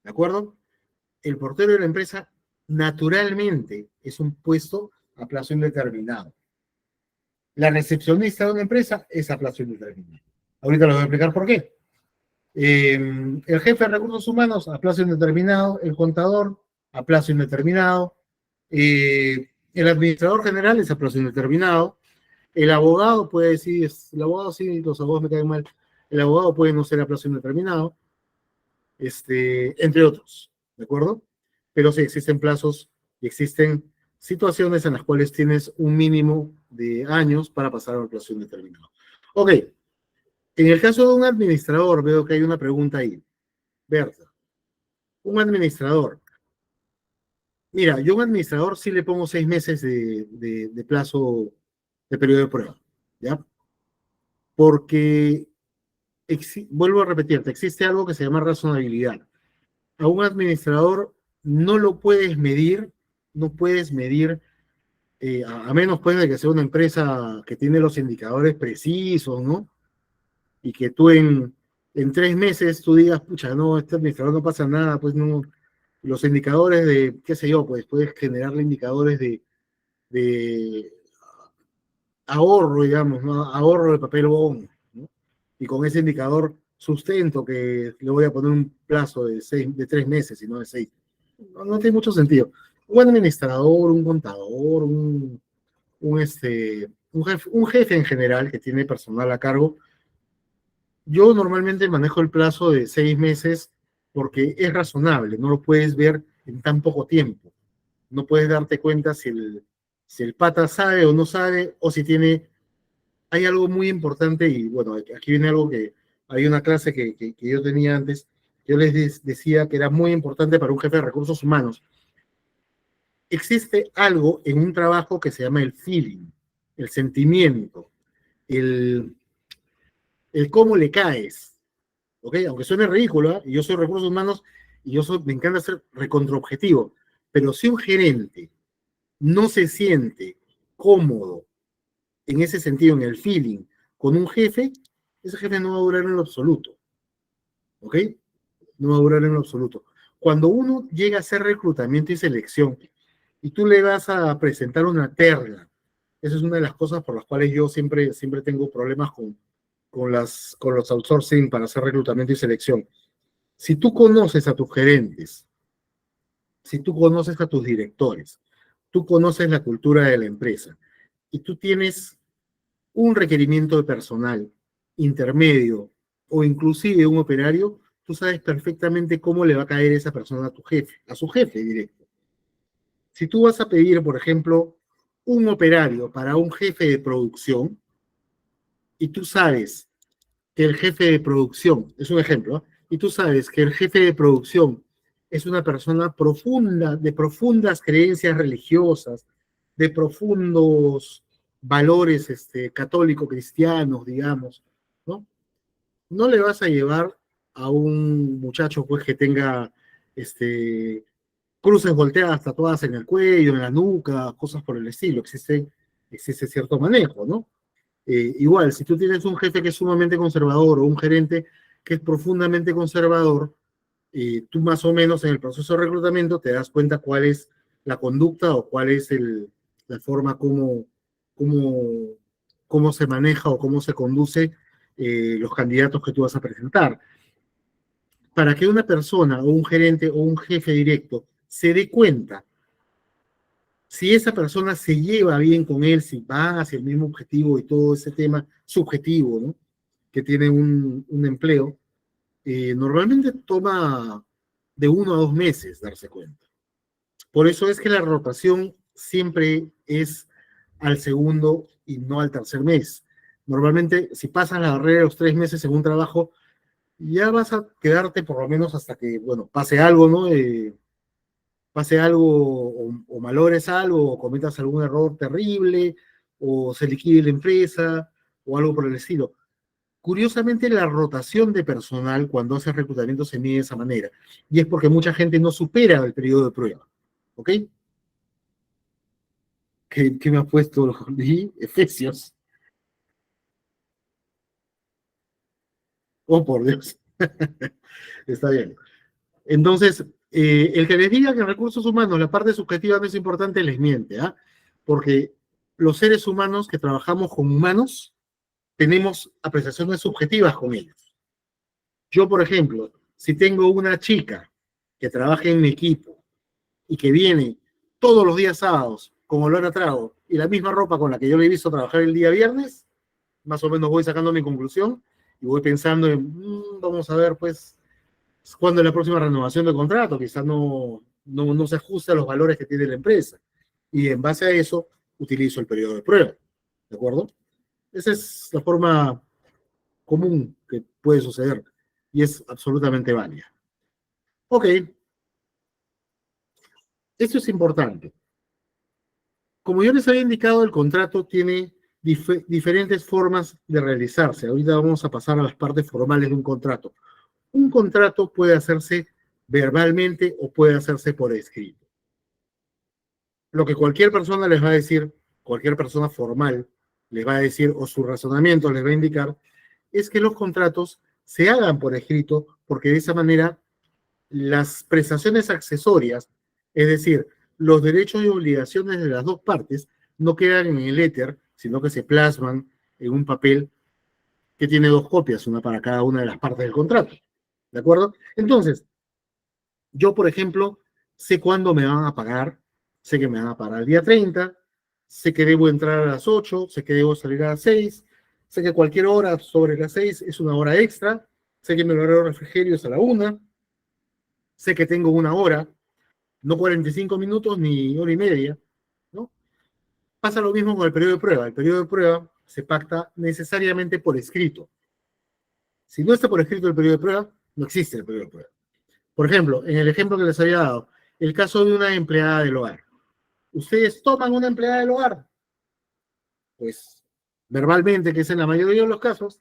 Speaker 1: ¿de acuerdo? El portero de la empresa naturalmente es un puesto a plazo indeterminado. La recepcionista de una empresa es a plazo indeterminado. Ahorita les voy a explicar por qué. El jefe de recursos humanos a plazo indeterminado, el contador a plazo indeterminado, el administrador general es a plazo indeterminado, el abogado puede decir, el abogado sí, los abogados me caen mal, el abogado puede no ser a plazo indeterminado, entre otros, ¿de acuerdo? Pero sí existen plazos y existen situaciones en las cuales tienes un mínimo de años para pasar a un plazo indeterminado. Ok, en el caso de un administrador, veo que hay una pregunta ahí. Berta, un administrador. Mira, yo a un administrador sí le pongo 6 meses de plazo de periodo de prueba, ¿ya? Porque, vuelvo a repetirte, existe algo que se llama razonabilidad. A un administrador no lo puedes medir, no puedes medir, a menos pues de que sea una empresa que tiene los indicadores precisos, ¿no? Y que tú en 3 meses tú digas, pucha, no, este administrador no pasa nada, pues no, los indicadores de, qué sé yo, pues puedes generarle indicadores de ahorro, digamos, ¿no? Ahorro de papel bond, ¿no? Y con ese indicador sustento que le voy a poner un plazo de 3 meses y no de 6. No tiene mucho sentido. Un administrador, un contador, un jefe en general que tiene personal a cargo, yo normalmente manejo el plazo de 6 meses porque es razonable, no lo puedes ver en tan poco tiempo. No puedes darte cuenta si el pata sabe o no sabe, o si hay algo muy importante, y bueno, aquí viene algo que, hay una clase que yo tenía antes, yo les decía que era muy importante para un jefe de recursos humanos. Existe algo en un trabajo que se llama el feeling, el sentimiento, el, el cómo le caes, ¿ok? Aunque suene ridículo, ¿eh? Y yo soy recursos humanos y me encanta ser recontraobjetivo, pero si un gerente no se siente cómodo en ese sentido, en el feeling, con un jefe, ese jefe no va a durar en lo absoluto, ¿ok? No va a durar en lo absoluto. Cuando uno llega a hacer reclutamiento y selección y tú le vas a presentar una terna, esa es una de las cosas por las cuales yo siempre tengo problemas con los outsourcing para hacer reclutamiento y selección. Si tú conoces a tus gerentes, si tú conoces a tus directores, tú conoces la cultura de la empresa y tú tienes un requerimiento de personal intermedio o inclusive un operario, tú sabes perfectamente cómo le va a caer esa persona a tu jefe, a su jefe directo. Si tú vas a pedir, por ejemplo, un operario para un jefe de producción y tú sabes que el jefe de producción, es un ejemplo, ¿eh? Y tú sabes que el jefe de producción es una persona profunda, de profundas creencias religiosas, de profundos valores católico-cristianos, digamos, ¿no? No le vas a llevar a un muchacho pues que tenga cruces volteadas, tatuadas en el cuello, en la nuca, cosas por el estilo. Existe cierto manejo, ¿no? Igual, si tú tienes un jefe que es sumamente conservador o un gerente que es profundamente conservador, tú más o menos en el proceso de reclutamiento te das cuenta cuál es la conducta o cuál es la forma cómo, cómo se maneja o cómo se conduce los candidatos que tú vas a presentar. Para que una persona o un gerente o un jefe directo se dé cuenta si esa persona se lleva bien con él, si va hacia el mismo objetivo y todo ese tema subjetivo, ¿no? Que tiene un empleo, normalmente toma de 1 a 2 meses darse cuenta. Por eso es que la rotación siempre es al segundo y no al tercer mes. Normalmente, si pasas la barrera de los 3 meses en un trabajo, ya vas a quedarte por lo menos hasta que, bueno, pase algo, ¿no? Pase algo o malores algo, o cometas algún error terrible, o se liquide la empresa, o algo por el estilo. Curiosamente, la rotación de personal cuando hace reclutamiento se mide de esa manera, y es porque mucha gente no supera el periodo de prueba. ¿Ok? ¿Qué me ha puesto? Efesios. Oh, por Dios. Está bien. Entonces, el que les diga que en recursos humanos la parte subjetiva no es importante, les miente, ¿ah? Porque los seres humanos que trabajamos con humanos tenemos apreciaciones subjetivas con ellos. Yo, por ejemplo, si tengo una chica que trabaja en mi equipo y que viene todos los días sábados con olor a trago y la misma ropa con la que yo le he visto trabajar el día viernes, más o menos voy sacando mi conclusión y voy pensando en, vamos a ver, pues, cuándo es la próxima renovación del contrato, quizás no se ajuste a los valores que tiene la empresa. Y en base a eso, utilizo el periodo de prueba, ¿de acuerdo? Esa es la forma común que puede suceder y es absolutamente válida. Ok, esto es importante. Como yo les había indicado, el contrato tiene diferentes formas de realizarse. Ahorita vamos a pasar a las partes formales de un contrato. Un contrato puede hacerse verbalmente o puede hacerse por escrito. Lo que cualquier persona les va a decir, cualquier persona formal les va a decir, o su razonamiento les va a indicar, es que los contratos se hagan por escrito, porque de esa manera las prestaciones accesorias, es decir, los derechos y obligaciones de las dos partes, no quedan en el éter, sino que se plasman en un papel que tiene dos copias, una para cada una de las partes del contrato. ¿De acuerdo? Entonces, yo, por ejemplo, sé cuándo me van a pagar, sé que me van a pagar el día 30, sé que debo entrar a las 8, sé que debo salir a las 6, sé que cualquier hora sobre las 6 es una hora extra, sé que mi horario de refrigerio es a la 1, sé que tengo una hora, no 45 minutos ni hora y media, ¿no? Pasa lo mismo con el periodo de prueba. El periodo de prueba se pacta necesariamente por escrito. Si no está por escrito el periodo de prueba, no existe el periodo de prueba. Por ejemplo, en el ejemplo que les había dado, el caso de una empleada del hogar. Ustedes toman una empleada del hogar, pues verbalmente, que es en la mayoría de los casos,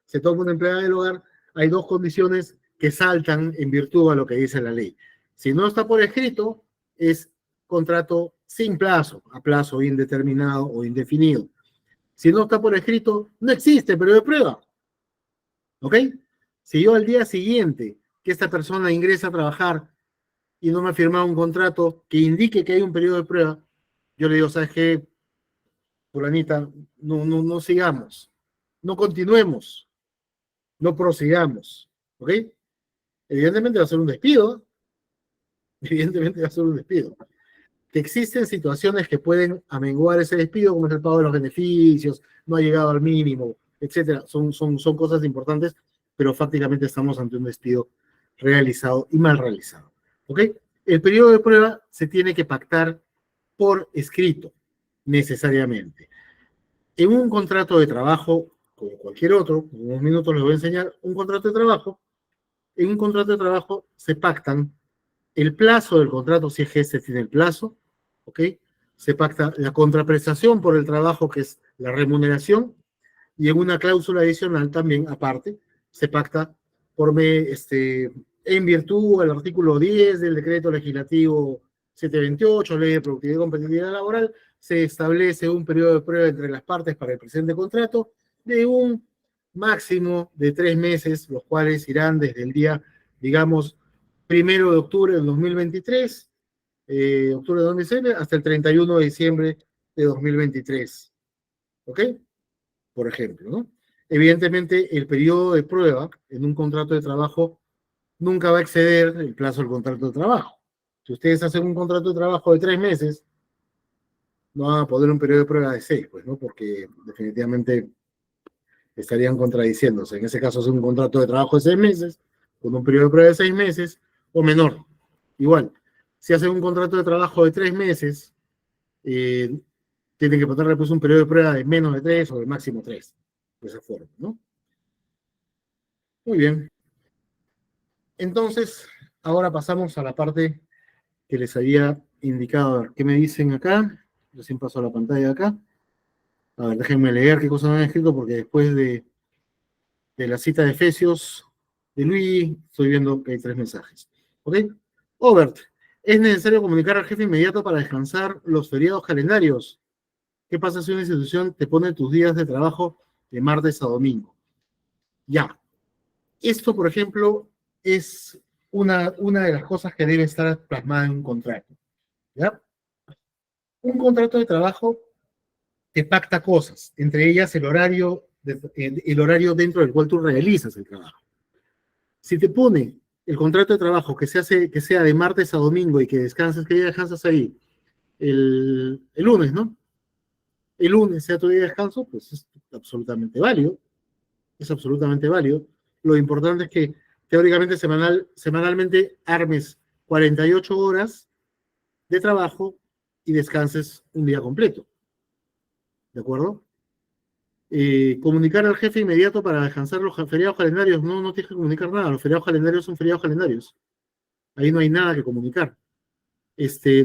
Speaker 1: se toma una empleada del hogar, hay dos condiciones que saltan en virtud a lo que dice la ley. Si no está por escrito, es contrato sin plazo, a plazo indeterminado o indefinido. Si no está por escrito, no existe periodo de prueba. ¿Ok? Si yo al día siguiente que esta persona ingresa a trabajar y no me ha firmado un contrato que indique que hay un periodo de prueba, yo le digo, ¿sabes qué, fulanita? No sigamos, no continuemos, no prosigamos, ¿ok? Evidentemente va a ser un despido, evidentemente va a ser un despido. Que existen situaciones que pueden amenguar ese despido, como es el pago de los beneficios, no ha llegado al mínimo, etcétera. Son cosas importantes, pero fácticamente estamos ante un despido realizado y mal realizado. ¿Ok? El periodo de prueba se tiene que pactar por escrito, necesariamente. En un contrato de trabajo, como cualquier otro, en unos minutos les voy a enseñar un contrato de trabajo. En un contrato de trabajo se pactan el plazo del contrato, si es que este tiene el plazo, ¿ok? Se pacta la contraprestación por el trabajo, que es la remuneración, y en una cláusula adicional también, aparte, se pacta en virtud del artículo 10 del decreto legislativo 728, Ley de Productividad y Competitividad Laboral, se establece un periodo de prueba entre las partes para el presente contrato de un máximo de 3 meses, los cuales irán desde el día, digamos, 1 de octubre del 2023, octubre de 2006, hasta el 31 de diciembre de 2023. ¿Ok? Por ejemplo, ¿no? Evidentemente, el periodo de prueba en un contrato de trabajo nunca va a exceder el plazo del contrato de trabajo. Si ustedes hacen un contrato de trabajo de 3 meses, no van a poner un periodo de prueba de 6, pues, ¿no? Porque definitivamente estarían contradiciéndose. En ese caso, es un contrato de trabajo de 6 meses, con un periodo de prueba de 6 meses, o menor. Igual, si hacen un contrato de trabajo de 3 meses, eh, tienen que ponerle pues un periodo de prueba de menos de 3 o de máximo 3, de esa forma, ¿no? Muy bien. Entonces, ahora pasamos a la parte que les había indicado. A ver, ¿qué me dicen acá? Recién paso a la pantalla de acá. A ver, déjenme leer qué cosas me han escrito, porque después de la cita de Efesios de Luis, estoy viendo que hay 3 mensajes. ¿Ok? Obert, ¿es necesario comunicar al jefe inmediato para descansar los feriados calendarios? ¿Qué pasa si una institución te pone tus días de trabajo de martes a domingo? Ya. Esto, por ejemplo, es una de las cosas que debe estar plasmada en un contrato. ¿Ya? Un contrato de trabajo te pacta cosas, entre ellas el horario dentro del cual tú realizas el trabajo. Si te pone el contrato de trabajo que sea de martes a domingo y que descansas ahí el lunes, ¿no? El lunes sea tu día de descanso, pues es absolutamente válido. Es absolutamente válido. Lo importante es que teóricamente semanalmente armes 48 horas de trabajo y descanses un día completo. ¿De acuerdo? Comunicar al jefe inmediato para descansar los feriados calendarios. No tienes que comunicar nada. Los feriados calendarios son feriados calendarios. Ahí no hay nada que comunicar.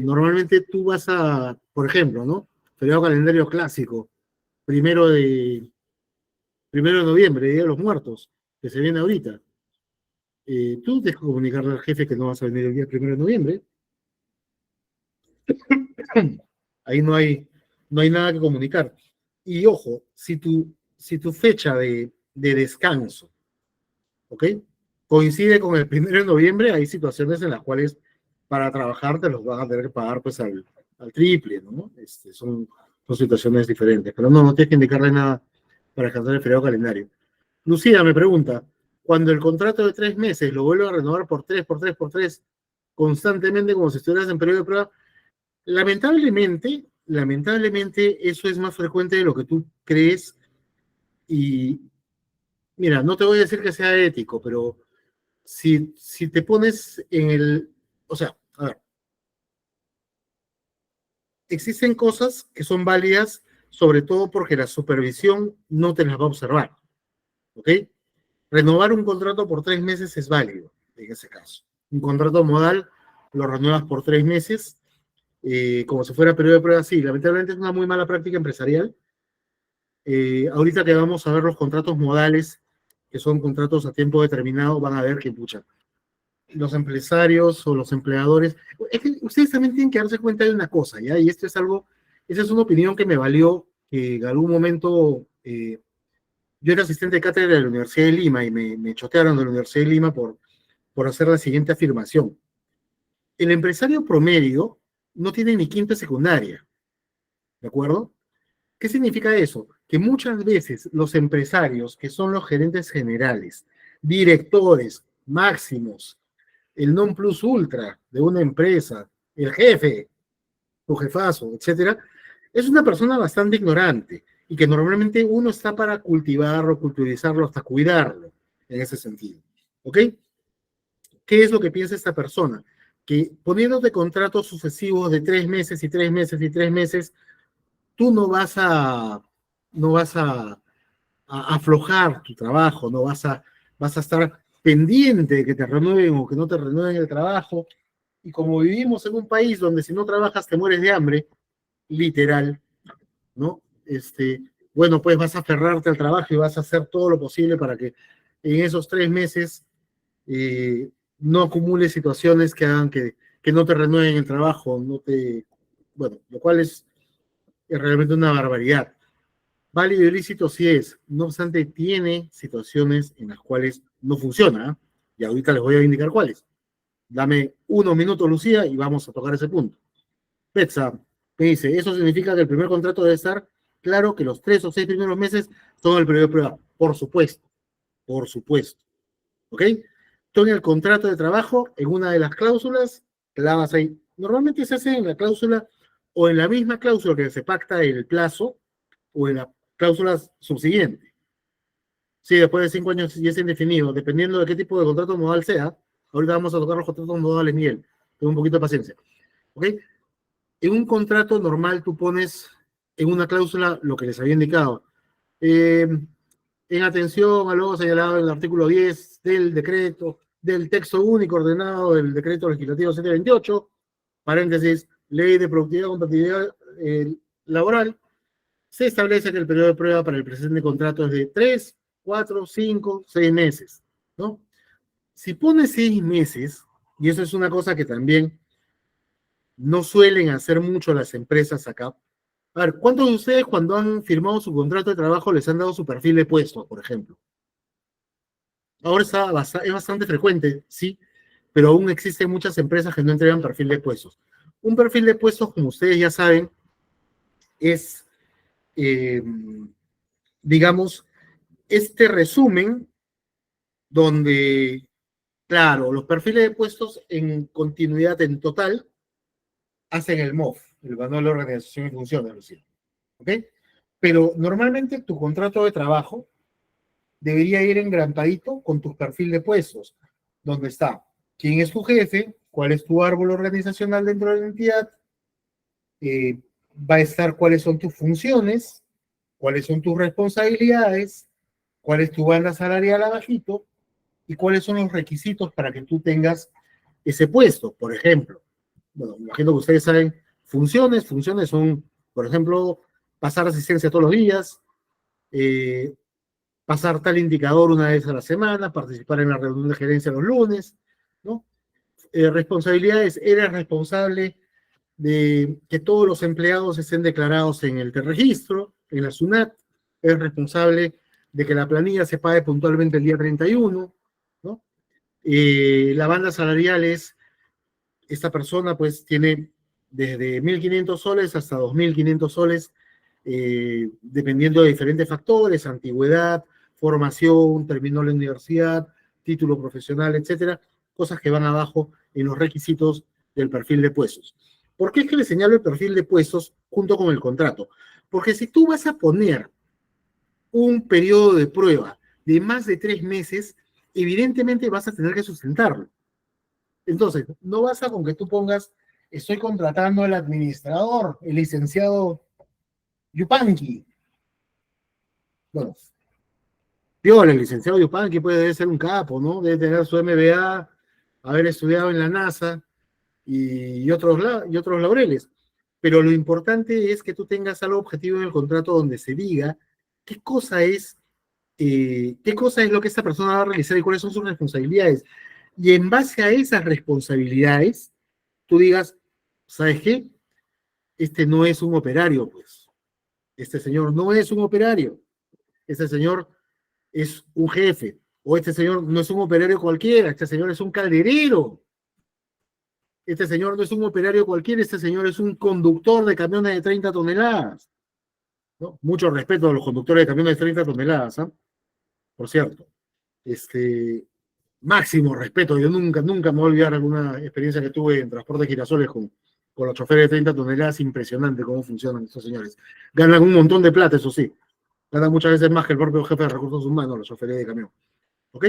Speaker 1: Normalmente tú vas por ejemplo, ¿no? Feriado calendario clásico, primero de, primero de noviembre, Día de los Muertos, que se viene ahorita. Tú tienes que comunicarle al jefe que no vas a venir el día 1 de noviembre. Ahí no hay nada que comunicar. Y ojo, si tu fecha de descanso, ¿ok? Coincide con el 1 de noviembre, hay situaciones en las cuales para trabajar te los van a tener que pagar pues al triple, ¿no? Son situaciones diferentes, pero no tienes que indicarle nada para descansar el feriado calendario. Lucía me pregunta, cuando el contrato de 3 meses lo vuelvo a renovar por 3 constantemente como si estuvieras en periodo de prueba, lamentablemente eso es más frecuente de lo que tú crees y mira, no te voy a decir que sea ético, pero si te pones o sea, a ver, existen cosas que son válidas, sobre todo porque la supervisión no te las va a observar, ¿ok? Renovar un contrato por 3 meses es válido, en ese caso. Un contrato modal lo renuevas por 3 meses, como si fuera periodo de prueba, sí, lamentablemente es una muy mala práctica empresarial. Ahorita que vamos a ver los contratos modales, que son contratos a tiempo determinado, van a ver que, pucha, los empresarios o los empleadores, es que ustedes también tienen que darse cuenta de una cosa, ¿ya? Y esto es algo, esa es una opinión que me valió, que en algún momento, yo era asistente de cátedra de la Universidad de Lima y me chotearon de la Universidad de Lima por hacer la siguiente afirmación. El empresario promedio no tiene ni quinta secundaria, ¿de acuerdo? ¿Qué significa eso? Que muchas veces los empresarios, que son los gerentes generales, directores máximos, el non plus ultra de una empresa, el jefe, tu jefazo, etcétera, es una persona bastante ignorante y que normalmente uno está para cultivarlo, culturizarlo, hasta cuidarlo, en ese sentido. ¿Ok? ¿Qué es lo que piensa esta persona? Que poniéndote contratos sucesivos de 3 meses y 3 meses y 3 meses, tú no vas a aflojar tu trabajo, no vas a estar pendiente de que te renueven o que no te renueven el trabajo. Y como vivimos en un país donde si no trabajas te mueres de hambre, literal, ¿no? Bueno, pues vas a aferrarte al trabajo y vas a hacer todo lo posible para que en esos 3 meses eh, no acumules situaciones que hagan que no te renueven el trabajo, bueno, lo cual es realmente una barbaridad. Válido y ilícito sí es, no obstante, tiene situaciones en las cuales no funciona, ¿eh? Y ahorita les voy a indicar cuáles. Dame unos minutos, Lucía, y vamos a tocar ese punto. Petsa me dice, eso significa que el primer contrato debe estar claro que los 3 o 6 primeros meses son el periodo de prueba. Por supuesto, por supuesto. ¿Ok? Tú en el contrato de trabajo, en una de las cláusulas, clavas ahí. Normalmente se hace en la cláusula o en la misma cláusula que se pacta el plazo o en la cláusula subsiguiente. Sí, después de 5 años ya es indefinido, dependiendo de qué tipo de contrato modal sea. Ahorita vamos a tocar los contratos modales, Miguel. Tengo un poquito de paciencia. ¿Ok? En un contrato normal tú pones en una cláusula lo que les había indicado. En atención a lo señalado en el artículo 10 del decreto, del texto único ordenado del decreto legislativo 728, paréntesis, ley de productividad y competitividad laboral, se establece que el periodo de prueba para el presente contrato es de 3, 4, 5, 6 meses, ¿no? Si pones 6 meses, y eso es una cosa que también no suelen hacer mucho las empresas acá. A ver, ¿cuántos de ustedes cuando han firmado su contrato de trabajo les han dado su perfil de puesto, por ejemplo? Ahora es bastante frecuente, sí, pero aún existen muchas empresas que no entregan perfil de puestos. Un perfil de puestos, como ustedes ya saben, es, eh, digamos, este resumen donde, claro, los perfiles de puestos en continuidad en total hacen el MOF, el Manual de Organización y Funciones, Lucía. ¿Ok? Pero normalmente tu contrato de trabajo debería ir engrampadito con tu perfil de puestos, donde está quién es tu jefe, cuál es tu árbol organizacional dentro de la entidad, eh, va a estar cuáles son tus funciones, cuáles son tus responsabilidades, cuál es tu banda salarial abajito y cuáles son los requisitos para que tú tengas ese puesto. Por ejemplo, bueno, imagino que ustedes saben, funciones son, por ejemplo, pasar asistencia todos los días, eh, pasar tal indicador una vez a la semana, participar en la reunión de gerencia los lunes, ¿no? Responsabilidades, eres responsable de que todos los empleados estén declarados en el registro, en la SUNAT, es responsable de que la planilla se pague puntualmente el día 31, ¿no? La banda salarial es, esta persona pues tiene desde 1.500 soles hasta 2.500 soles, dependiendo de diferentes factores, antigüedad, formación, terminó la universidad, título profesional, etcétera, cosas que van abajo en los requisitos del perfil de puestos. ¿Por qué es que le señalo el perfil de puestos junto con el contrato? Porque si tú vas a poner un periodo de prueba de más de 3 meses, evidentemente vas a tener que sustentarlo. Entonces, no basta con que tú pongas, estoy contratando al administrador, el licenciado Yupanqui. Bueno, el licenciado Yupanqui puede ser un capo, ¿no? Debe tener su MBA, haber estudiado en la NASA y otros laureles. Pero lo importante es que tú tengas algo objetivo en el contrato donde se diga qué cosa es lo que esta persona va a realizar y cuáles son sus responsabilidades. Y en base a esas responsabilidades, tú digas, ¿sabes qué? Este no es un operario, pues. Este señor no es un operario. Este señor es un jefe. O este señor no es un operario cualquiera. Este señor es un calderero. Este señor no es un operario cualquiera, este señor es un conductor de camiones de 30 toneladas. ¿No? Mucho respeto a los conductores de camiones de 30 toneladas, ¿ah? Por cierto. Máximo respeto. Yo nunca me voy a olvidar alguna experiencia que tuve en transporte de girasoles con los choferes de 30 toneladas. Impresionante cómo funcionan estos señores. Ganan un montón de plata, eso sí. Ganan muchas veces más que el propio jefe de recursos humanos, los choferes de camión. ¿Ok?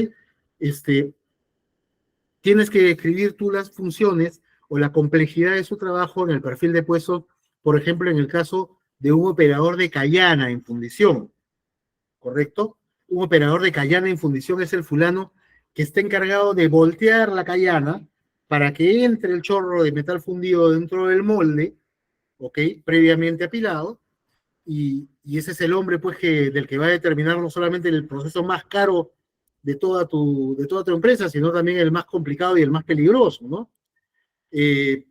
Speaker 1: Tienes que describir tú las funciones o la complejidad de su trabajo en el perfil de puesto, por ejemplo, en el caso de un operador de Cayana en fundición, ¿correcto? Un operador de Cayana en fundición es el fulano que está encargado de voltear la Cayana para que entre el chorro de metal fundido dentro del molde, ¿ok? Previamente apilado, y ese es el hombre, pues, del que va a determinar no solamente el proceso más caro de toda tu empresa, sino también el más complicado y el más peligroso, ¿no? Eh,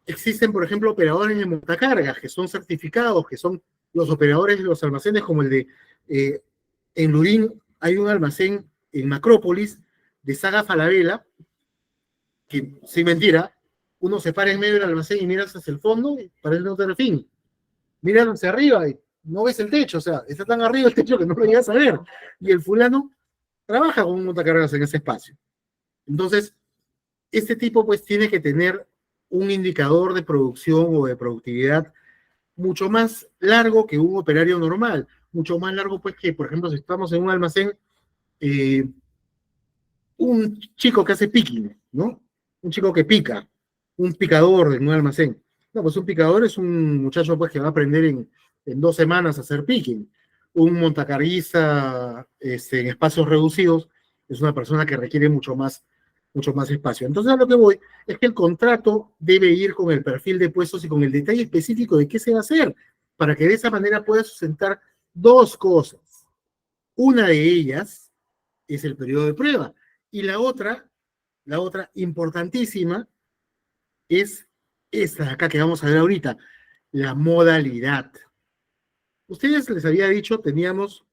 Speaker 1: Existen, por ejemplo, operadores de montacargas que son certificados, que son los operadores de los almacenes, como el de, en Lurín hay un almacén en Macrópolis de Saga Falabella, que, sin mentira, uno se para en medio del almacén y miras hacia el fondo y parece no tener fin. Miras hacia arriba y no ves el techo, o sea, está tan arriba el techo que no lo llegas a ver. Y el fulano trabaja con un montacargas en ese espacio. Entonces, este tipo pues tiene que tener un indicador de producción o de productividad mucho más largo que un operario normal, mucho más largo pues que, por ejemplo, si estamos en un almacén, eh, un chico que hace picking, ¿no? Un chico que pica, un picador en un almacén. No, pues un picador es un muchacho pues que va a aprender en 2 semanas a hacer picking. Un montacarguista en espacios reducidos es una persona que requiere mucho más espacio. Entonces a lo que voy es que el contrato debe ir con el perfil de puestos y con el detalle específico de qué se va a hacer, para que de esa manera pueda sustentar dos cosas. Una de ellas es el periodo de prueba. Y la otra importantísima, es esta de acá que vamos a ver ahorita, la modalidad. Ustedes les había dicho, teníamos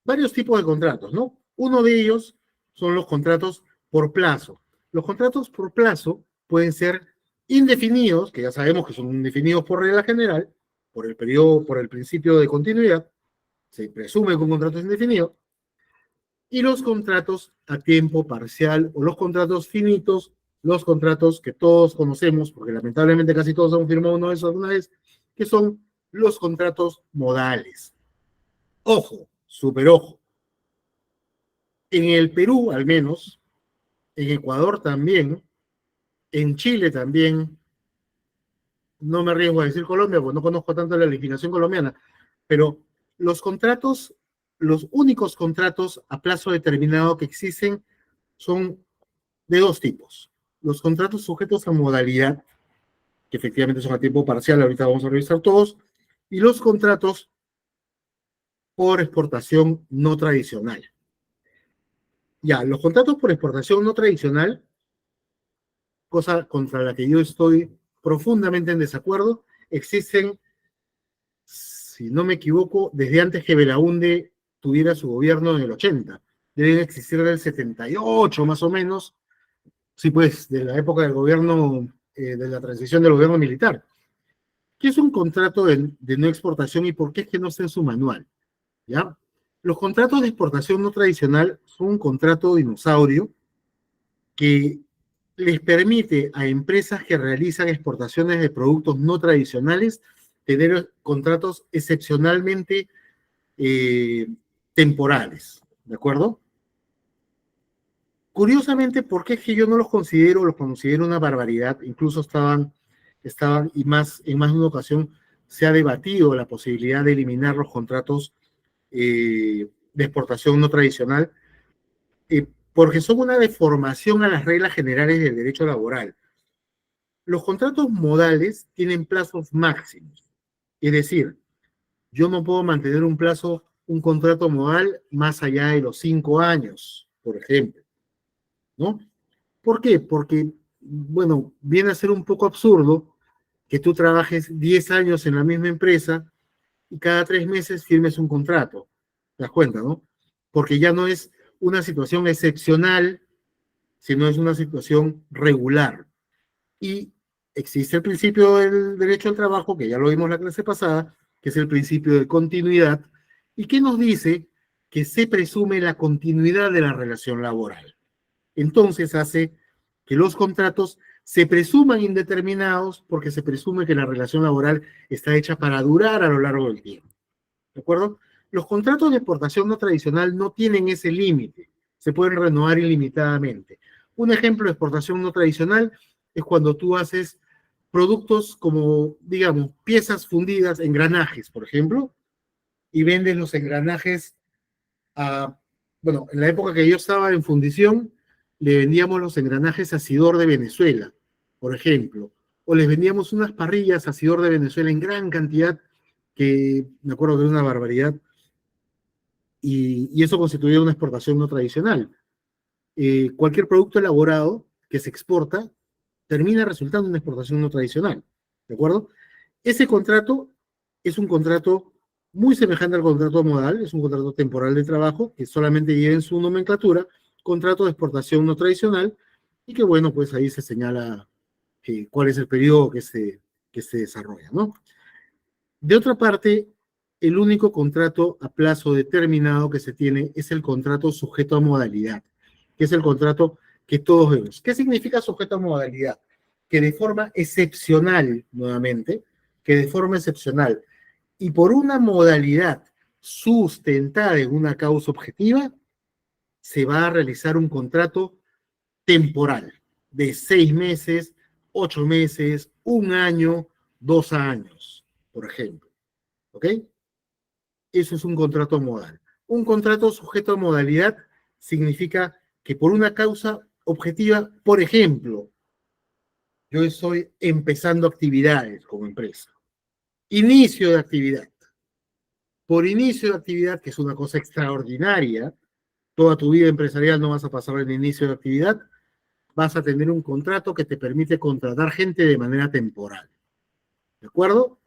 Speaker 1: varios tipos de contratos, ¿no? Uno de ellos son los contratos por plazo. Los contratos por plazo pueden ser indefinidos, que ya sabemos que son indefinidos por regla general, por el periodo, por el principio de continuidad, se presume que un contrato es indefinido, y los contratos a tiempo parcial o los contratos finitos, los contratos que todos conocemos, porque lamentablemente casi todos hemos firmado uno de esos alguna vez, que son los contratos modales. Ojo, super ojo. En el Perú, al menos, en Ecuador también, en Chile también, no me arriesgo a decir Colombia, porque no conozco tanto la legislación colombiana, pero los contratos, los únicos contratos a plazo determinado que existen son de dos tipos. Los contratos sujetos a modalidad, que efectivamente son a tiempo parcial, ahorita vamos a revisar todos, y los contratos por exportación no tradicional. Ya, los contratos por exportación no tradicional, cosa contra la que yo estoy profundamente en desacuerdo, existen, si no me equivoco, desde antes que Belaúnde tuviera su gobierno en el 80. Deben existir del 78 más o menos, sí, pues, de la época del gobierno, de la transición del gobierno militar. ¿Qué es un contrato de no exportación y por qué es que no está en su manual? ¿Ya? Los contratos de exportación no tradicional son un contrato dinosaurio que les permite a empresas que realizan exportaciones de productos no tradicionales tener contratos excepcionalmente eh, temporales, ¿de acuerdo? Curiosamente, ¿por qué es que yo no los considero una barbaridad? Incluso y más, en más de una ocasión se ha debatido la posibilidad de eliminar los contratos de exportación no tradicional, porque son una deformación a las reglas generales del derecho laboral. Los contratos modales tienen plazos máximos, es decir, yo no puedo mantener un contrato modal más allá de los 5 años, por ejemplo, ¿no? ¿Por qué? Porque, bueno, viene a ser un poco absurdo que tú trabajes 10 años en la misma empresa y cada 3 meses firmes un contrato. ¿Te das cuenta, no? Porque ya no es una situación excepcional, sino es una situación regular. Y existe el principio del derecho al trabajo, que ya lo vimos la clase pasada, que es el principio de continuidad, y que nos dice que se presume la continuidad de la relación laboral. Entonces hace que los contratos se presuman indeterminados porque se presume que la relación laboral está hecha para durar a lo largo del tiempo. ¿De acuerdo? Los contratos de exportación no tradicional no tienen ese límite, se pueden renovar ilimitadamente. Un ejemplo de exportación no tradicional es cuando tú haces productos como, digamos, piezas fundidas, engranajes, por ejemplo, y vendes los engranajes a, bueno, en la época que yo estaba en fundición, le vendíamos los engranajes a Sidor de Venezuela, por ejemplo, o les vendíamos unas parrillas a Sidor de Venezuela en gran cantidad, que me acuerdo que era una barbaridad, y eso constituía una exportación no tradicional. Cualquier producto elaborado que se exporta termina resultando una exportación no tradicional, ¿de acuerdo? Ese contrato es un contrato muy semejante al contrato modal, es un contrato temporal de trabajo que solamente lleva en su nomenclatura contrato de exportación no tradicional y que, bueno, pues ahí se señala cuál es el periodo que se desarrolla, ¿no? De otra parte, el único contrato a plazo determinado que se tiene es el contrato sujeto a modalidad, que es el contrato que todos vemos. ¿Qué significa sujeto a modalidad? Que de forma excepcional, nuevamente, que de forma excepcional y por una modalidad sustentada en una causa objetiva, se va a realizar un contrato temporal de 6 meses, 8 meses, 1 año, 2 años, por ejemplo. ¿Ok? Eso es un contrato modal. Un contrato sujeto a modalidad significa que por una causa objetiva, por ejemplo, yo estoy empezando actividades como empresa. Inicio de actividad. Por inicio de actividad, que es una cosa extraordinaria, toda tu vida empresarial no vas a pasar el inicio de actividad, vas a tener un contrato que te permite contratar gente de manera temporal. ¿De acuerdo?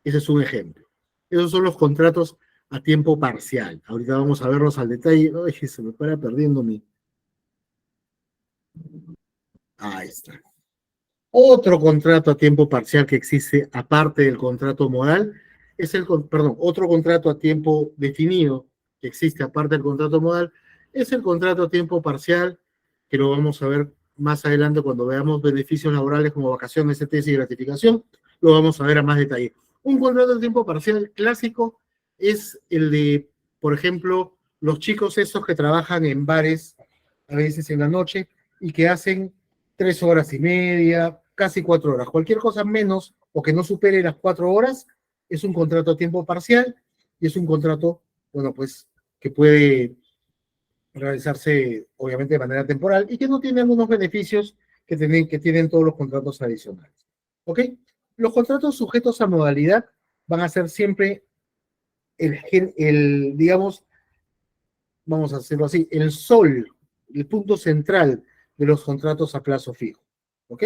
Speaker 1: Ese es un ejemplo. Esos son los contratos a tiempo parcial. Ahorita vamos a verlos al detalle. Ay, se me para perdiendo mi... Ahí está. Otro contrato a tiempo parcial que existe aparte del contrato modal es otro contrato a tiempo definido que existe aparte del contrato modal es el contrato a tiempo parcial, que lo vamos a ver más adelante cuando veamos beneficios laborales como vacaciones, ETS y gratificación, lo vamos a ver a más detalle. Un contrato a tiempo parcial clásico es el de, por ejemplo, los chicos esos que trabajan en bares a veces en la noche y que hacen 3 horas y media, casi 4 horas. Cualquier cosa menos o que no supere las 4 horas es un contrato a tiempo parcial y es un contrato, bueno, pues que puede realizarse obviamente de manera temporal y que no tiene algunos beneficios que tienen todos los contratos adicionales. ¿Ok? Los contratos sujetos a modalidad van a ser siempre digamos, vamos a hacerlo así, el punto central de los contratos a plazo fijo. ¿Ok?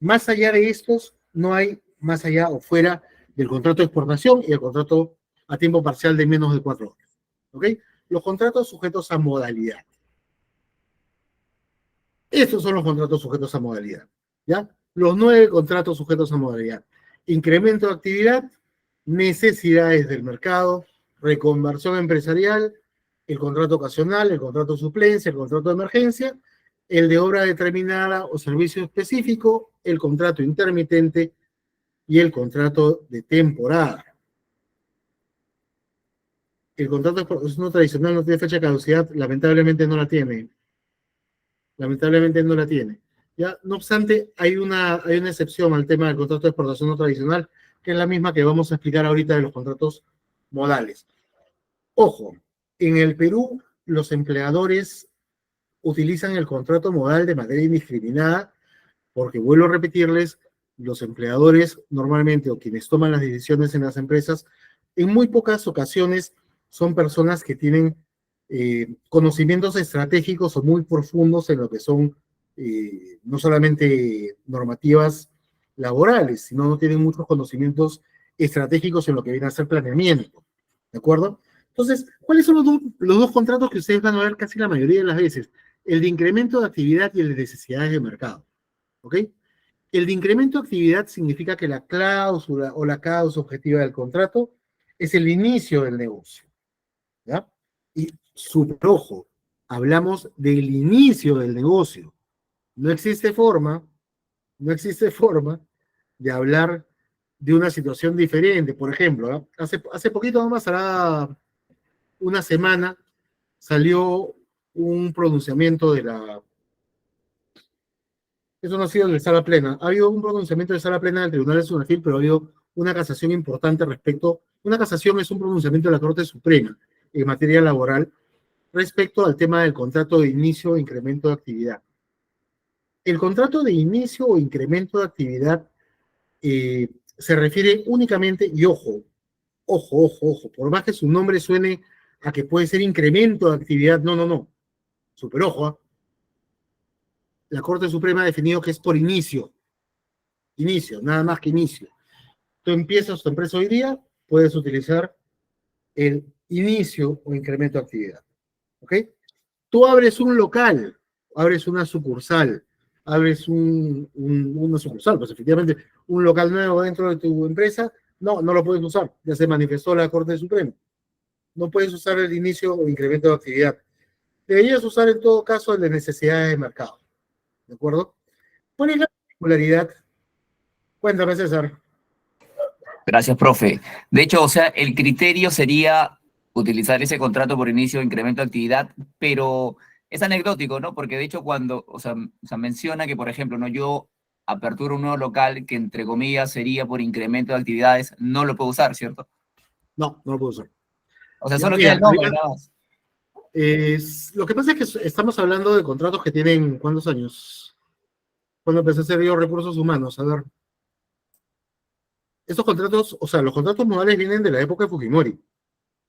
Speaker 1: Más allá de estos, no hay más allá o fuera del contrato de exportación y el contrato a tiempo parcial de menos de 4 horas. ¿Ok? Los contratos sujetos a modalidad. Estos son los contratos sujetos a modalidad. ¿Ya? Los 9 contratos sujetos a modalidad. Incremento de actividad, necesidades del mercado, reconversión empresarial, el contrato ocasional, el contrato de suplencia, el contrato de emergencia, el de obra determinada o servicio específico, el contrato intermitente y el contrato de temporada. El contrato de exportación tradicional no tiene fecha de caducidad, lamentablemente no la tiene. Lamentablemente no la tiene. ¿Ya? No obstante, hay una excepción al tema del contrato de exportación no tradicional, que es la misma que vamos a explicar ahorita de los contratos modales. Ojo, en el Perú los empleadores utilizan el contrato modal de manera indiscriminada, porque vuelvo a repetirles, los empleadores normalmente o quienes toman las decisiones en las empresas, en muy pocas ocasiones son personas que tienen conocimientos estratégicos o muy profundos en lo que son no solamente normativas laborales, sino no tienen muchos conocimientos estratégicos en lo que viene a ser planeamiento. ¿De acuerdo? Entonces, ¿cuáles son los dos contratos que ustedes van a ver casi la mayoría de las veces? El de incremento de actividad y el de necesidades de mercado. ¿Ok? El de incremento de actividad significa que la cláusula o la causa objetiva del contrato es el inicio del negocio, ¿ya? Y súper ojo, hablamos del inicio del negocio. No existe forma, no existe forma de hablar de una situación diferente. Por ejemplo, ¿no? Hace poquito nomás, hará una semana, salió un pronunciamiento de la... Eso no ha sido de sala plena. Ha habido un pronunciamiento de sala plena del Tribunal de Sunafil, pero ha habido una casación importante respecto... Una casación es un pronunciamiento de la Corte Suprema en materia laboral respecto al tema del contrato de inicio o incremento de actividad. El contrato de inicio o incremento de actividad se refiere únicamente, y ojo, por más que su nombre suene a que puede ser incremento de actividad, no, super ojo, ¿eh? La Corte Suprema ha definido que es por inicio, nada más que inicio. Tú empiezas tu empresa hoy día, puedes utilizar el inicio o incremento de actividad, ¿ok? Tú abres un local, abres una sucursal, abres una sucursal, pues efectivamente, un local nuevo dentro de tu empresa, no lo puedes usar, ya se manifestó la Corte Suprema. No puedes usar el inicio o incremento de actividad. Deberías usar en todo caso el de necesidades de mercado, ¿de acuerdo? ¿Cuál es la particularidad? Cuéntame, César.
Speaker 3: Gracias, profe. De hecho, o sea, el criterio sería utilizar ese contrato por inicio de incremento de actividad, pero es anecdótico, ¿no? Porque de hecho cuando, o sea, menciona que, por ejemplo, ¿no? Yo aperturo un nuevo local que, entre comillas, sería por incremento de actividades, no lo puedo usar, ¿cierto?
Speaker 1: No lo puedo usar.
Speaker 3: O sea,
Speaker 1: Ya,
Speaker 3: solo queda
Speaker 1: mira,
Speaker 3: el nombre, nada más.
Speaker 1: lo que pasa es que estamos hablando de contratos que tienen, ¿cuántos años? Cuando empecé a hacer yo recursos humanos, a ver. Estos contratos, o sea, los contratos modales vienen de la época de Fujimori,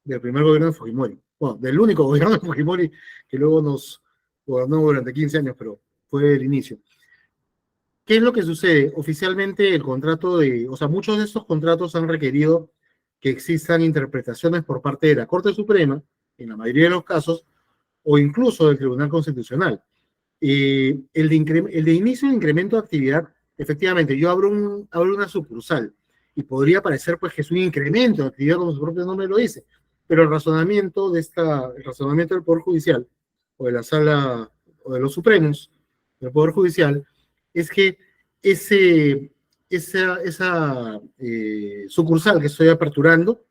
Speaker 1: del primer gobierno de Fujimori. Bueno, del único gobierno de Fujimori que luego nos gobernó durante 15 años, pero fue el inicio. ¿Qué es lo que sucede? Oficialmente el contrato o sea, muchos de estos contratos han requerido que existan interpretaciones por parte de la Corte Suprema, en la mayoría de los casos, o incluso del Tribunal Constitucional. El de inicio de incremento de actividad, efectivamente, yo abro una sucursal y podría parecer pues que es un incremento de actividad como su propio nombre lo dice, pero el razonamiento del Poder Judicial o de la Sala o de los Supremos del Poder Judicial es que esa sucursal que estoy aperturando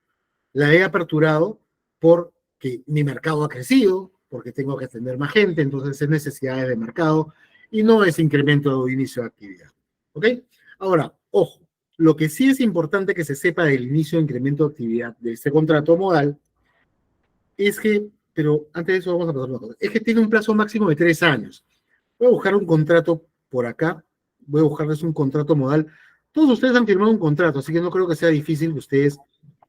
Speaker 1: la he aperturado porque mi mercado ha crecido, porque tengo que atender más gente, entonces es necesidades de mercado y no es incremento de inicio de actividad. ¿Ok? Ahora, ojo, lo que sí es importante que se sepa del inicio de incremento de actividad de este contrato modal es que, pero antes de eso vamos a pasar una cosa, es que tiene un plazo máximo de 3 años. Voy a buscar un contrato por acá, voy a buscarles un contrato modal. Todos ustedes han firmado un contrato, así que no creo que sea difícil que ustedes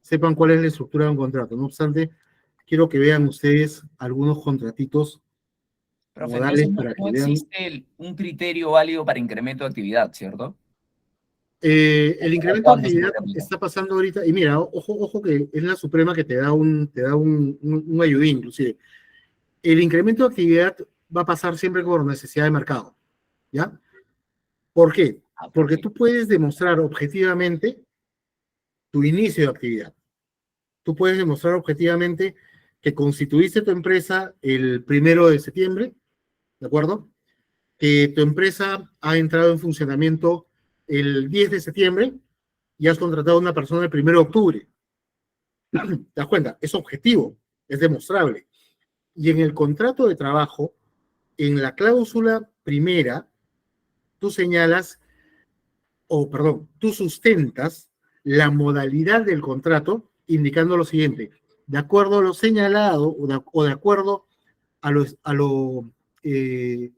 Speaker 1: sepan cuál es la estructura de un contrato. No obstante, quiero que vean ustedes algunos contratitos
Speaker 3: Profe,
Speaker 1: modales
Speaker 3: entonces no,
Speaker 1: para que
Speaker 3: no
Speaker 1: vean.
Speaker 3: existe un criterio válido para incremento de actividad, ¿cierto?
Speaker 1: El
Speaker 3: ¿O
Speaker 1: incremento de
Speaker 3: cuándo se
Speaker 1: actividad
Speaker 3: podría aplicar?
Speaker 1: está pasando ahorita, y mira, ojo que es la Suprema que te da un ayudín, inclusive. El incremento de actividad va a pasar siempre por necesidad de mercado, ¿ya? ¿Por qué?
Speaker 3: Ah,
Speaker 1: Porque
Speaker 3: perfecto.
Speaker 1: tú puedes demostrar objetivamente tu inicio de actividad. Tú puedes demostrar objetivamente que constituiste tu empresa el 1 de septiembre, ¿de acuerdo? Que tu empresa ha entrado en funcionamiento el 10 de septiembre y has contratado a una persona el 1 de octubre. ¿Te das cuenta? Es objetivo, es demostrable. Y en el contrato de trabajo, en la cláusula primera, tú señalas, o perdón, tú sustentas la modalidad del contrato indicando lo siguiente: de acuerdo a lo señalado o de acuerdo a eh,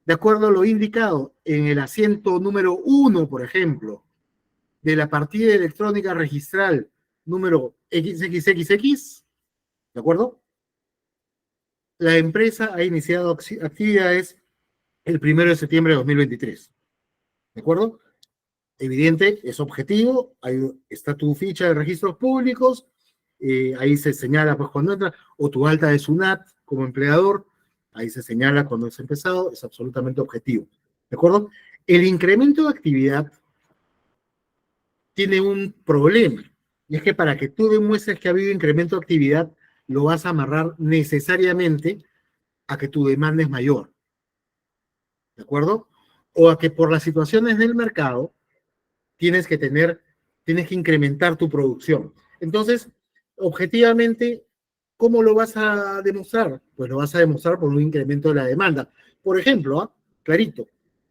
Speaker 1: de acuerdo a lo indicado en el asiento número 1, por ejemplo, de la partida electrónica registral número XXXX, ¿de acuerdo? La empresa ha iniciado actividades el 1 de septiembre de 2023, ¿de acuerdo? Evidente, es objetivo, ahí está tu ficha de registros públicos, ahí se señala pues cuando entra, o tu alta de SUNAT como empleador, ahí se señala cuando has empezado, es absolutamente objetivo, ¿de acuerdo? El incremento de actividad tiene un problema, y es que para que tú demuestres que ha habido incremento de actividad, lo vas a amarrar necesariamente a que tu demanda es mayor, ¿de acuerdo? O a que por las situaciones del mercado tienes que incrementar tu producción. Entonces, objetivamente, ¿cómo lo vas a demostrar? Pues lo vas a demostrar por un incremento de la demanda. Por ejemplo, clarito,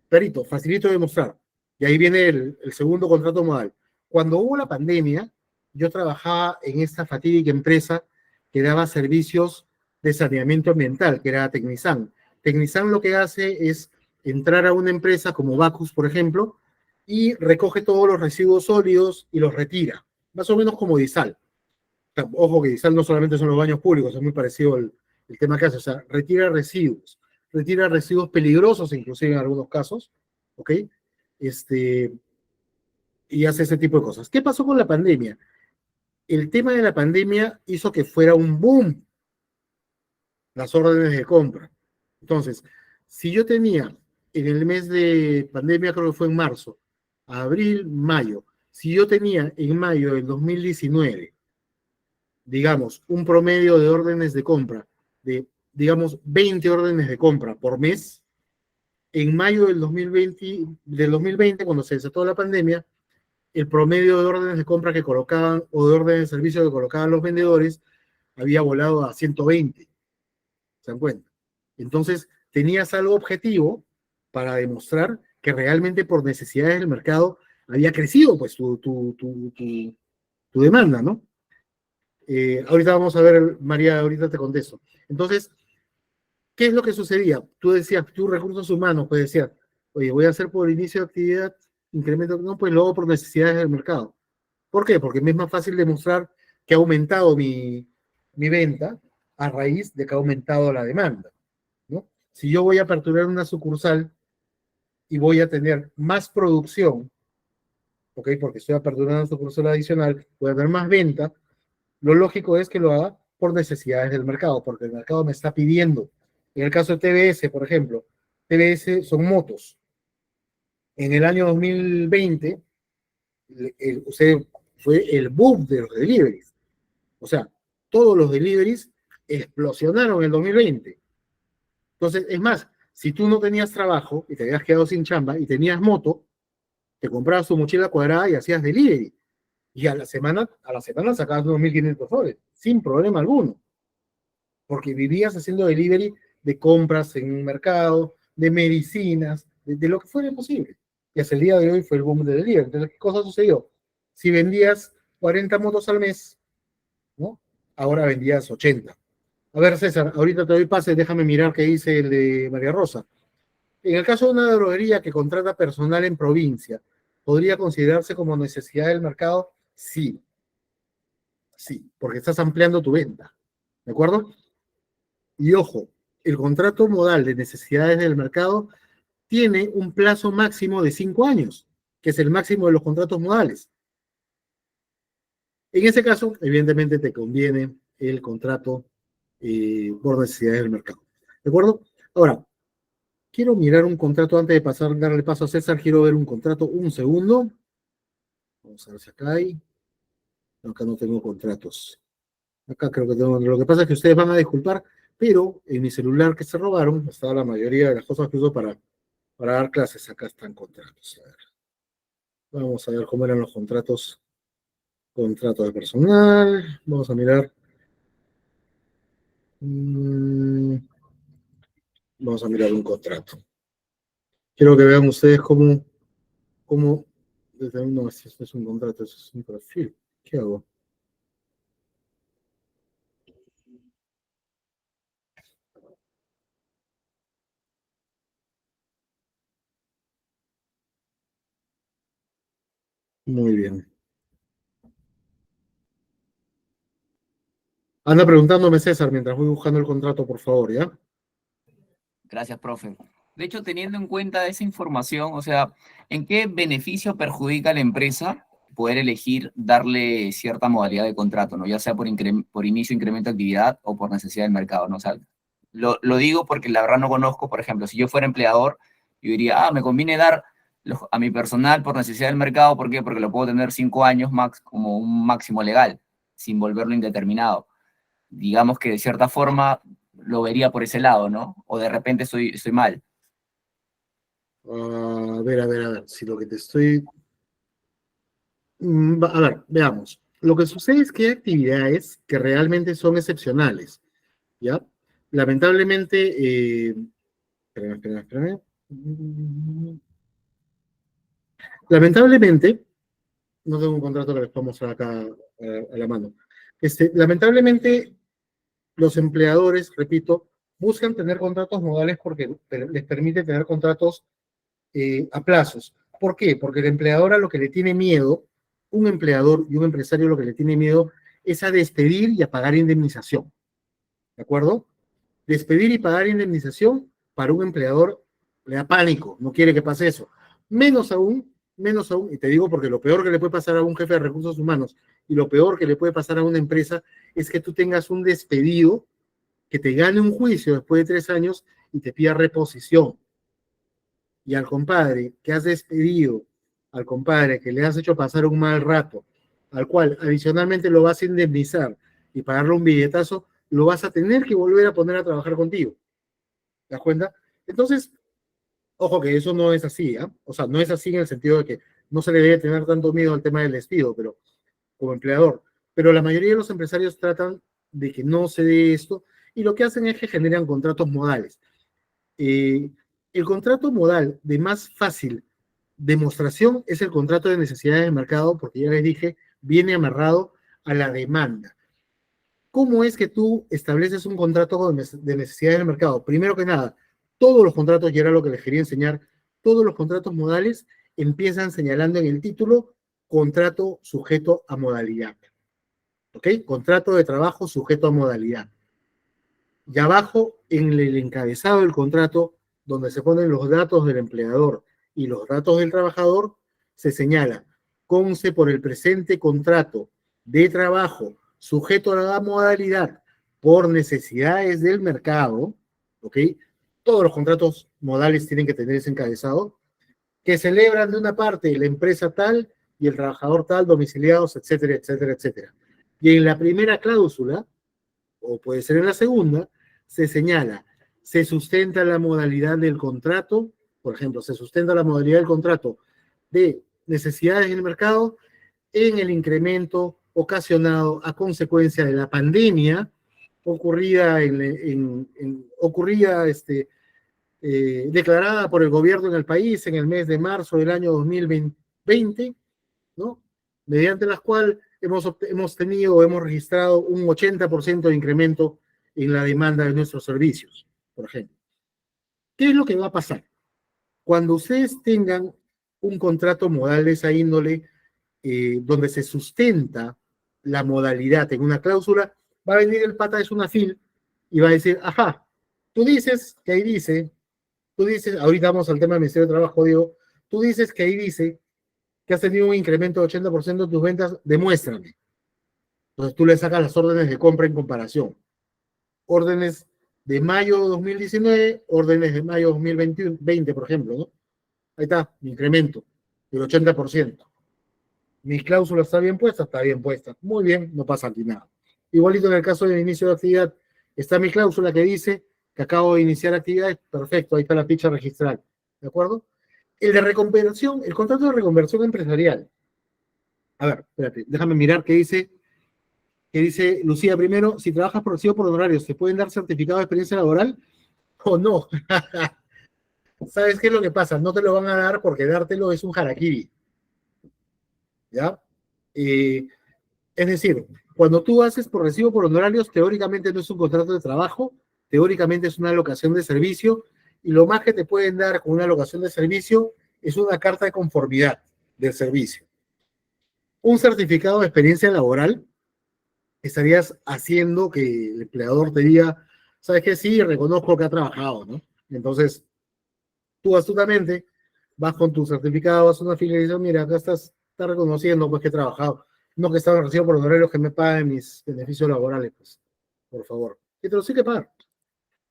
Speaker 1: clarito, facilito de demostrar. Y ahí viene el segundo contrato modal. Cuando hubo la pandemia, yo trabajaba en esta fatídica empresa que daba servicios de saneamiento ambiental, que era Tecnisan. Tecnisan lo que hace es entrar a una empresa como Bacus, por ejemplo, y recoge todos los residuos sólidos y los retira, más o menos como Disal. O sea, ojo que Disal no solamente son los baños públicos, es muy parecido el tema que hace, o sea, retira residuos peligrosos, inclusive en algunos casos, ¿ok? Y hace ese tipo de cosas. ¿Qué pasó con la pandemia? El tema de la pandemia hizo que fuera un boom las órdenes de compra. Entonces, si yo tenía en el mes de pandemia, creo que fue en marzo, abril, mayo, si yo tenía en mayo del 2019, digamos, un promedio de órdenes de compra de, digamos, 20 órdenes de compra por mes, en mayo del 2020, cuando se desató la pandemia, el promedio de órdenes de compra que colocaban o de órdenes de servicio que colocaban los vendedores había volado a 120. ¿Se dan cuenta? Entonces, tenías algo objetivo para demostrar que realmente por necesidades del mercado había crecido pues tu demanda, ¿no? Ahorita vamos a ver, María, ahorita te contesto. Entonces, ¿qué es lo que sucedía? Tú decías, tus recursos humanos, pues decías, oye, voy a hacer por inicio de actividad, incremento, no, pues luego por necesidades del mercado. ¿Por qué? Porque me es más fácil demostrar que ha aumentado mi venta a raíz de que ha aumentado la demanda, ¿no? Si yo voy a aperturar una sucursal y voy a tener más producción, ¿ok? Porque estoy aperturando una sucursal adicional, voy a tener más venta, lo lógico es que lo haga por necesidades del mercado, porque el mercado me está pidiendo. En el caso de TBS, por ejemplo, TBS son motos. En el año 2020, fue el boom de los deliveries. O sea, todos los deliveries explosionaron en el 2020. Entonces, es más, si tú no tenías trabajo y te habías quedado sin chamba y tenías moto, te comprabas tu mochila cuadrada y hacías delivery. Y a la semana sacabas unos $1,500, sin problema alguno. Porque vivías haciendo delivery de compras en un mercado, de medicinas, de lo que fuera posible. Y hasta el día de hoy fue el boom de delivery. Entonces, ¿qué cosa sucedió? Si vendías 40 motos al mes, ¿no? Ahora vendías 80. A ver, César, ahorita te doy pase, déjame mirar qué dice el de María Rosa. En el caso de una droguería que contrata personal en provincia, ¿podría considerarse como necesidad del mercado? Sí, sí, porque estás ampliando tu venta, ¿de acuerdo? Y ojo, el contrato modal de necesidades del mercado tiene un plazo máximo de 5 años, que es el máximo de los contratos modales. En ese caso, evidentemente te conviene el contrato por necesidades del mercado. ¿De acuerdo? Ahora, quiero mirar un contrato antes de darle paso a César. Quiero ver un contrato, un segundo. Vamos a ver si acá hay. No, acá no tengo contratos. Acá creo que tengo. Lo que pasa es que ustedes van a disculpar, pero en mi celular que se robaron, estaba la mayoría de las cosas que uso para dar clases. Acá están contratos. A ver. Vamos a ver cómo eran los contratos. Contrato de personal. Vamos a mirar. Vamos a mirar un contrato. Quiero que vean ustedes cómo no, esto es un contrato, eso es un perfil. ¿Qué hago? Muy bien. Anda preguntándome, César, mientras voy buscando el contrato, por favor, ¿ya?
Speaker 3: Gracias, profe. De hecho, teniendo en cuenta esa información, o sea, ¿en qué beneficio perjudica a la empresa poder elegir darle cierta modalidad de contrato, ¿no? Ya sea por inicio, incremento de actividad o por necesidad del mercado, ¿no? O sea, lo digo porque la verdad no conozco, por ejemplo, si yo fuera empleador, yo diría, me conviene dar a mi personal por necesidad del mercado. ¿Por qué? Porque lo puedo tener 5 años max, como un máximo legal, sin volverlo indeterminado. Digamos que de cierta forma lo vería por ese lado, ¿no? O de repente estoy mal.
Speaker 1: A ver, a ver, a ver, si lo que te estoy... A ver, veamos. Lo que sucede es que hay actividades que realmente son excepcionales, ¿ya? Lamentablemente, espérame, espérame, espérame. Lamentablemente, no tengo un contrato que les puedo mostrar acá a la mano. Lamentablemente, los empleadores, repito, buscan tener contratos modales porque les permite tener contratos a plazos. ¿Por qué? Porque el empleador a lo que le tiene miedo, un empleador y un empresario lo que le tiene miedo es a despedir y a pagar indemnización. ¿De acuerdo? Despedir y pagar indemnización para un empleador le da pánico, no quiere que pase eso. Menos aún, y te digo porque lo peor que le puede pasar a un jefe de recursos humanos y lo peor que le puede pasar a una empresa es que tú tengas un despedido que te gane un juicio después de 3 años y te pida reposición. Y al compadre que has despedido, al compadre que le has hecho pasar un mal rato, al cual adicionalmente lo vas a indemnizar y pagarle un billetazo, lo vas a tener que volver a poner a trabajar contigo. ¿Te das cuenta? Entonces, ojo que eso no es así, ¿eh? O sea, no es así en el sentido de que no se le debe tener tanto miedo al tema del despido, pero como empleador. Pero la mayoría de los empresarios tratan de que no se dé esto y lo que hacen es que generan contratos modales. El contrato modal de más fácil demostración es el contrato de necesidades de mercado, porque ya les dije, viene amarrado a la demanda. ¿Cómo es que tú estableces un contrato de necesidades del mercado? Primero que nada, todos los contratos, y era lo que les quería enseñar, todos los contratos modales empiezan señalando en el título contrato sujeto a modalidad. ¿Ok? Contrato de trabajo sujeto a modalidad. Y abajo, en el encabezado del contrato, donde se ponen los datos del empleador y los datos del trabajador, se señala, conste por el presente contrato de trabajo sujeto a la modalidad por necesidades del mercado, ¿ok? Todos los contratos modales tienen que tener ese encabezado, que celebran de una parte la empresa tal y el trabajador tal, domiciliados, etcétera, etcétera, etcétera. Y en la primera cláusula, o puede ser en la segunda, se señala, se sustenta la modalidad del contrato, por ejemplo, se sustenta la modalidad del contrato de necesidades en el mercado en el incremento ocasionado a consecuencia de la pandemia ocurrida, declarada por el gobierno en el país en el mes de marzo del año 2020, ¿no? Mediante las cuales hemos registrado un 80% de incremento en la demanda de nuestros servicios, por ejemplo. ¿Qué es lo que va a pasar? Cuando ustedes tengan un contrato modal de esa índole, donde se sustenta la modalidad en una cláusula, va a venir el pata de Sunafil y va a decir, ajá, tú dices que ahí dice, ahorita vamos al tema del Ministerio de Trabajo, Diego, tú dices que ahí dice que has tenido un incremento de 80% de tus ventas, demuéstrame. Entonces tú le sacas las órdenes de compra en comparación. Órdenes de mayo de 2019, órdenes de mayo de 2020, por ejemplo, ¿no? Ahí está, mi incremento del 80%. Mi cláusula está bien puesta, Muy bien, no pasa aquí nada. Igualito en el caso del inicio de actividad, está mi cláusula que dice que acabo de iniciar actividades, perfecto, ahí está la ficha registral, ¿de acuerdo? El de reconversión, el contrato de reconversión empresarial. A ver, espérate, déjame mirar qué dice Lucía primero, si trabajas por recibo por honorarios, ¿te pueden dar certificado de experiencia laboral o no? ¿Sabes qué es lo que pasa? No te lo van a dar porque dártelo es un harakiri. ¿Ya? Es decir, cuando tú haces por recibo por honorarios, teóricamente no es un contrato de trabajo, teóricamente es una alocación de servicio, y lo más que te pueden dar con una alocación de servicio es una carta de conformidad del servicio. Un certificado de experiencia laboral, estarías haciendo que el empleador te diga, ¿sabes qué? Sí, reconozco que ha trabajado, ¿no? Entonces, tú astutamente vas con tu certificado, vas a una fila y dices, mira, acá estás reconociendo pues que he trabajado, no que estaba recibiendo por honorarios que me paguen mis beneficios laborales, pues, por favor. Y te lo sí que pagar,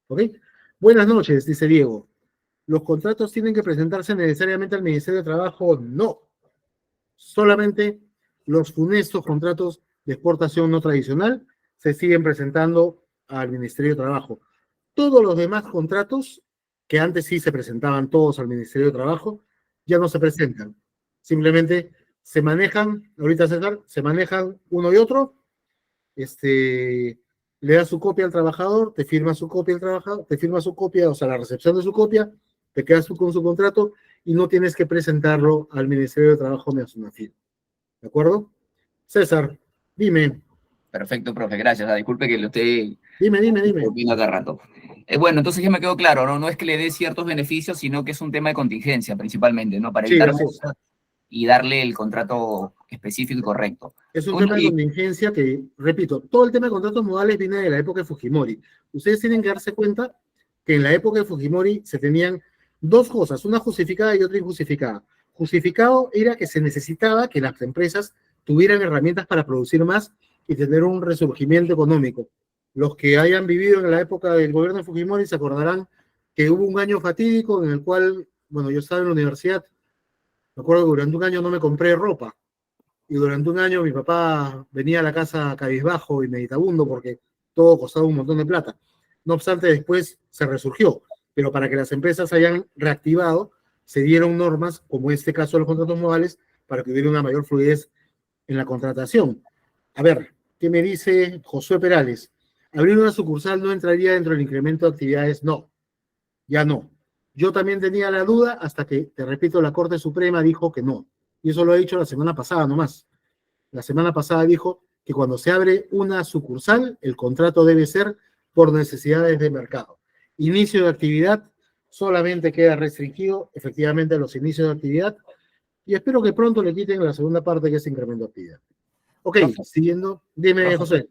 Speaker 1: ¿ok? Buenas noches, dice Diego. ¿Los contratos tienen que presentarse necesariamente al Ministerio de Trabajo? No. Solamente los funestos contratos de exportación no tradicional se siguen presentando al Ministerio de Trabajo. Todos los demás contratos, que antes sí se presentaban todos al Ministerio de Trabajo, ya no se presentan. Simplemente se manejan, ahorita César, se manejan uno y otro, le da su copia al trabajador, te firma su copia el trabajador, te firma su copia, o sea, la recepción de su copia, te quedas tú con su contrato y no tienes que presentarlo al Ministerio de Trabajo ni a SUNAFIL. ¿De acuerdo? César, dime.
Speaker 3: Perfecto, profe, gracias. Disculpe que lo esté
Speaker 1: Dime.
Speaker 3: opino cada rato. Bueno, entonces ya me quedó claro, ¿no? No es que le dé ciertos beneficios, sino que es un tema de contingencia principalmente, ¿no? Para
Speaker 1: Sí,
Speaker 3: evitar
Speaker 1: así es.
Speaker 3: cosas y darle el contrato específico y correcto.
Speaker 1: Es un
Speaker 3: Bueno,
Speaker 1: tema de
Speaker 3: y
Speaker 1: contingencia que, repito, todo el tema de contratos modales viene de la época de Fujimori. Ustedes tienen que darse cuenta que en la época de Fujimori se tenían dos cosas, una justificada y otra injustificada. Justificado era que se necesitaba que las empresas tuvieran herramientas para producir más y tener un resurgimiento económico. Los que hayan vivido en la época del gobierno de Fujimori se acordarán que hubo un año fatídico en el cual, bueno, yo estaba en la universidad, me acuerdo que durante un año no me compré ropa y durante un año mi papá venía a la casa cabizbajo y meditabundo porque todo costaba un montón de plata. No obstante, después se resurgió, pero para que las empresas hayan reactivado, se dieron normas, como en este caso de los contratos modales, para que hubiera una mayor fluidez en la contratación. A ver, ¿qué me dice Josué Perales? ¿Abrir una sucursal no entraría dentro del incremento de actividades? No, ya no. Yo también tenía la duda hasta que, te repito, la Corte Suprema dijo que no. Y eso lo he dicho la semana pasada nomás. La semana pasada dijo que cuando se abre una sucursal, el contrato debe ser por necesidades de mercado. Inicio de actividad solamente queda restringido efectivamente a los inicios de actividad y espero que pronto le quiten la segunda parte que es incremento de actividad. Ok,
Speaker 3: profe,
Speaker 1: siguiendo. Dime,
Speaker 3: profe,
Speaker 1: José.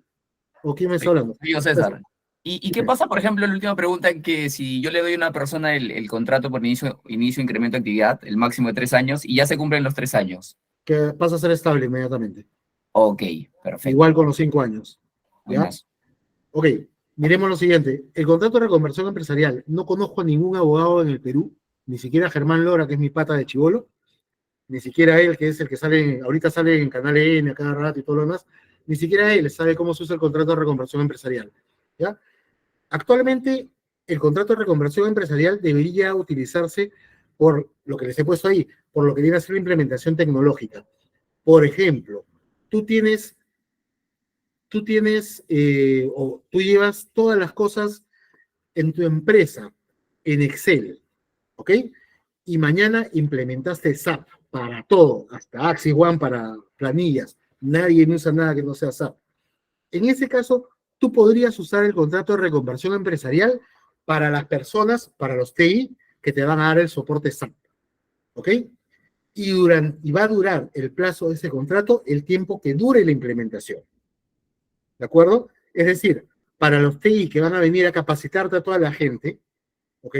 Speaker 1: ¿O quién me está hablando?
Speaker 3: Río César. ¿Y qué pasa, por ejemplo, en la última pregunta, en que si yo le doy a una persona el contrato por inicio incremento de actividad, el máximo de 3 años, y ya se cumplen los 3 años?
Speaker 1: Que pasa a ser estable inmediatamente.
Speaker 3: Ok, perfecto.
Speaker 1: Igual con los 5 años. ¿Ya?
Speaker 3: Buenas.
Speaker 1: Ok, miremos lo siguiente. El contrato de reconversión empresarial. No conozco a ningún abogado en el Perú, ni siquiera Germán Lora, que es mi pata de chibolo, ni siquiera él, que es el que ahorita sale en Canal N a cada rato y todo lo demás, ni siquiera él sabe cómo se usa el contrato de reconversión empresarial. ¿Ya? Actualmente, el contrato de reconversión empresarial debería utilizarse por lo que les he puesto ahí, por lo que viene a ser la implementación tecnológica. Por ejemplo, tú o tú llevas todas las cosas en tu empresa en Excel, ¿ok? Y mañana implementaste SAP para todo, hasta Axis One para planillas. Nadie usa nada que no sea SAP. En ese caso, tú podrías usar el contrato de reconversión empresarial para las personas, para los TI, que te van a dar el soporte SAP, ¿ok? Y va a durar el plazo de ese contrato el tiempo que dure la implementación. ¿De acuerdo? Es decir, para los TI que van a venir a capacitarte a toda la gente, ¿ok?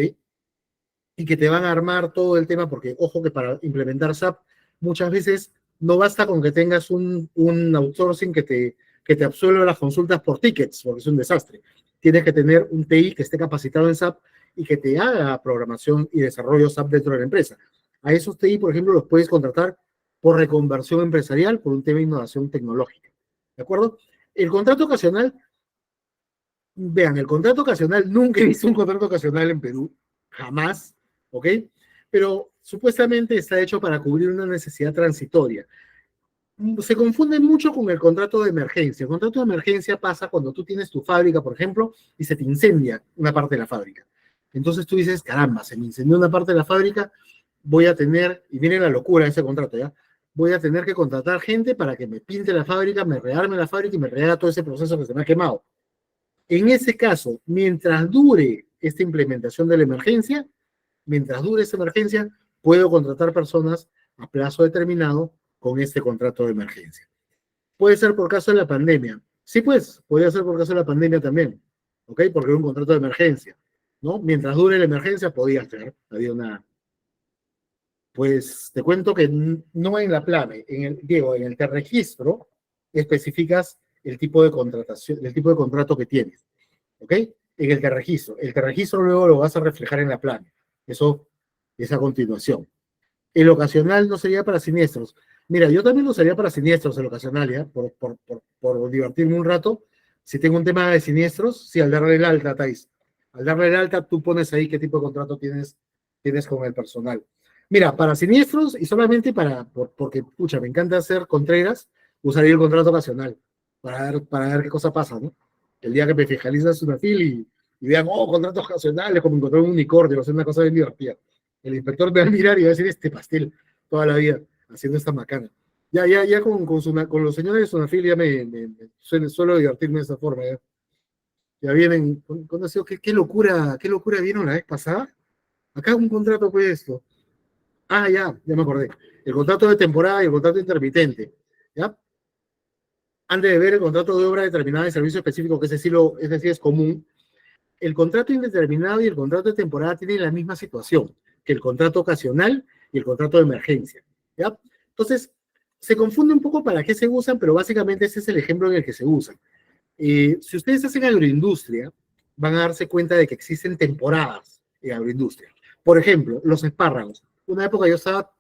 Speaker 1: Y que te van a armar todo el tema, porque ojo que para implementar SAP muchas veces no basta con que tengas un outsourcing que te absuelva las consultas por tickets, porque es un desastre. Tienes que tener un TI que esté capacitado en SAP y que te haga programación y desarrollo SAP dentro de la empresa. A esos TI, por ejemplo, los puedes contratar por reconversión empresarial, por un tema de innovación tecnológica. ¿De acuerdo? El contrato ocasional, vean, el contrato ocasional, nunca he visto un contrato ocasional en Perú, jamás, ¿ok? Pero supuestamente está hecho para cubrir una necesidad transitoria. Se confunde mucho con el contrato de emergencia. El contrato de emergencia pasa cuando tú tienes tu fábrica, por ejemplo, y se te incendia una parte de la fábrica. Entonces tú dices, caramba, se me incendió una parte de la fábrica, voy a tener, y viene la locura de ese contrato, ¿ya? Voy a tener que contratar gente para que me pinte la fábrica, me rearme la fábrica y me rehaga todo ese proceso que se me ha quemado. En ese caso, mientras dure esta implementación de la emergencia, mientras dure esta emergencia, puedo contratar personas a plazo determinado con este contrato de emergencia. Puede ser por caso de la pandemia. Sí, pues, podría ser por caso de la pandemia también, ¿ok? Porque era un contrato de emergencia, ¿no? Mientras dure la emergencia, podía ser. Había una... Pues te cuento que no en la plame, Diego, en el te registro especificas el tipo de contratación, el tipo de contrato que tienes, ¿ok? En el te registro. El te registro luego lo vas a reflejar en la plame. Eso es a continuación. El ocasional no sería para siniestros. Mira, yo también lo usaría para siniestros el ocasional, ¿ya? Por divertirme un rato. Si tengo un tema de siniestros, sí, al darle el alta, Thais. Al darle el alta, tú pones ahí qué tipo de contrato tienes con el personal. Mira, para siniestros y solamente porque, pucha, me encanta hacer contreras, usaría el contrato ocasional para ver qué cosa pasa, ¿no? El día que me fiscalizas una fil y vean, oh, contratos ocasionales, como encontrar un unicornio, va a ser una cosa bien divertida. El inspector me va a mirar y va a decir, este pastel, toda la vida, haciendo esta macana. Ya con los señores de Sunafil ya suelo divertirme de esa forma. Ya vienen, cuando ha sido, qué locura vieron la vez pasada. Acá un contrato fue esto. Ah, ya me acordé. El contrato de temporada y el contrato intermitente. ¿Ya? Antes de ver el contrato de obra determinada de servicio específico, que ese sí es común, el contrato indeterminado y el contrato de temporada tienen la misma situación que el contrato ocasional y el contrato de emergencia. ¿Ya? Entonces, se confunde un poco para qué se usan, pero básicamente ese es el ejemplo en el que se usan. Si ustedes hacen agroindustria, van a darse cuenta de que existen temporadas en agroindustria. Por ejemplo, los espárragos. Una época yo estaba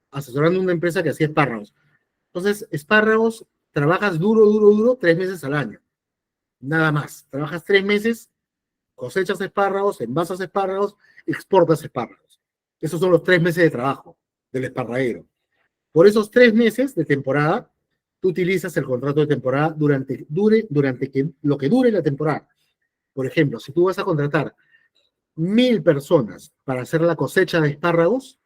Speaker 1: asesorando una empresa que hacía espárragos. Entonces, espárragos, trabajas duro, 3 meses al año. Nada más. Trabajas 3 meses, cosechas espárragos, envasas espárragos, exportas espárragos. Esos son los 3 meses de trabajo del esparraguero. Por esos 3 meses de temporada, tú utilizas el contrato de temporada durante lo que dure la temporada. Por ejemplo, si tú vas a contratar 1.000 personas para hacer la cosecha de espárragos,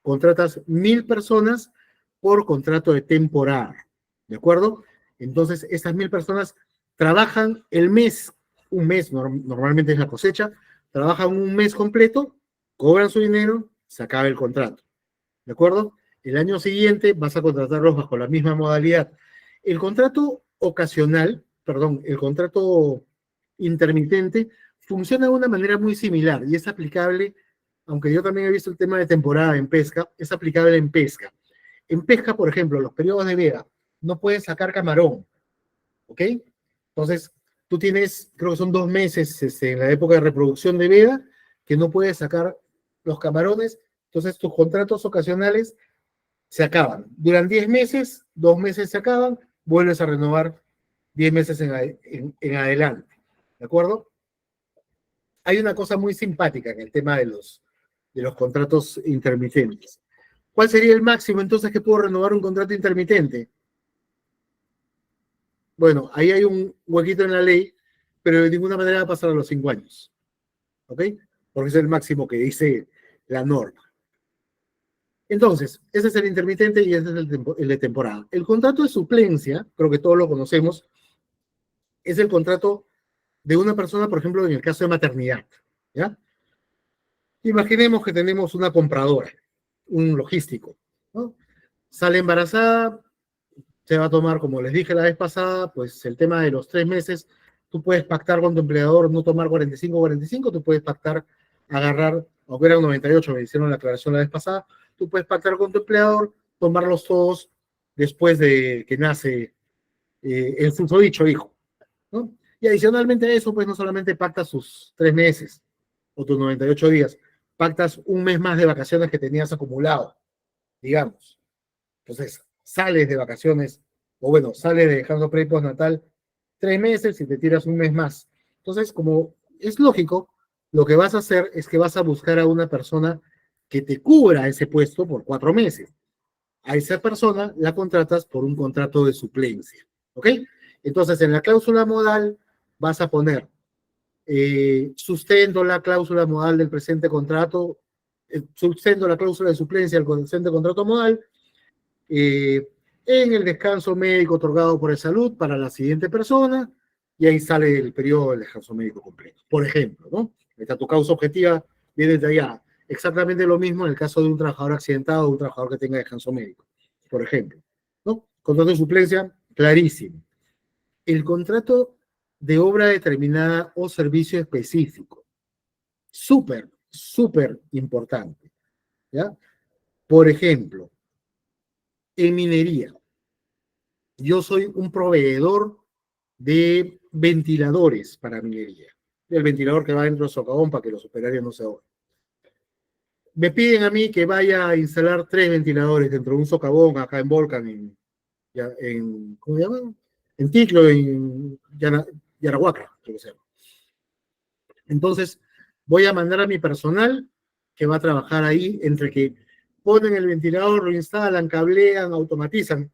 Speaker 1: contratas 1.000 personas por contrato de temporada. ¿De acuerdo? Entonces, estas 1.000 personas trabajan el mes, un mes normalmente es la cosecha, trabajan un mes completo, cobran su dinero, se acaba el contrato. ¿De acuerdo? El año siguiente vas a contratarlos bajo la misma modalidad. El contrato ocasional, perdón, el contrato intermitente funciona de una manera muy similar y es aplicable, aunque yo también he visto el tema de temporada en pesca, es aplicable en pesca. En pesca, por ejemplo, los periodos de veda, no puedes sacar camarón, ¿ok? Entonces, tú tienes, creo que son 2 meses en la época de reproducción de veda, que no puedes sacar los camarones, entonces tus contratos ocasionales se acaban. Duran 10 meses, 2 meses se acaban, vuelves a renovar 10 meses en adelante. ¿De acuerdo? Hay una cosa muy simpática en el tema de los contratos intermitentes. ¿Cuál sería el máximo entonces que puedo renovar un contrato intermitente? Bueno, ahí hay un huequito en la ley, pero de ninguna manera va a pasar a los 5 años. ¿Ok? Porque es el máximo que dice la norma. Entonces, ese es el intermitente y ese es el de temporada. El contrato de suplencia, creo que todos lo conocemos, es el contrato de una persona, por ejemplo, en el caso de maternidad. ¿Ya? Imaginemos que tenemos una compradora, un logístico, ¿no? Sale embarazada, se va a tomar, como les dije la vez pasada, pues el tema de los 3 meses, tú puedes pactar con tu empleador no tomar 45, tú puedes pactar agarrar, aunque eran 98, me hicieron la aclaración la vez pasada, tú puedes pactar con tu empleador, tomarlos todos después de que nace el susodicho hijo, ¿no? Y adicionalmente a eso, pues no solamente pactas sus 3 meses o tus 98 días, pactas un mes más de vacaciones que tenías acumulado, digamos. Entonces, sales de vacaciones, o bueno, sales de dejando pre y postnatal 3 meses y te tiras un mes más. Entonces, como es lógico, lo que vas a hacer es que vas a buscar a una persona que te cubra ese puesto por 4 meses. A esa persona la contratas por un contrato de suplencia. ¿Ok? Entonces, en la cláusula modal vas a poner sustento la cláusula modal del presente contrato, sustento la cláusula de suplencia del presente contrato modal, en el descanso médico otorgado por el salud para la siguiente persona, y ahí sale el periodo del descanso médico completo. Por ejemplo, ¿no? Está tu causa objetiva, viene detallada. Exactamente lo mismo en el caso de un trabajador accidentado o un trabajador que tenga descanso médico, por ejemplo, ¿no? Contrato de suplencia, clarísimo. El contrato de obra determinada o servicio específico, súper importante, ¿ya? Por ejemplo, en minería, yo soy un proveedor de ventiladores para minería. El ventilador que va dentro del socavón para que los operarios no se ahoguen. me piden a mí que vaya a instalar 3 ventiladores dentro de un socavón acá en Volcan, ¿cómo se llaman? En Ticlo, en Yarahuacra, creo que se llama. Entonces, voy a mandar a mi personal que va a trabajar ahí, entre que ponen el ventilador, lo instalan, cablean, automatizan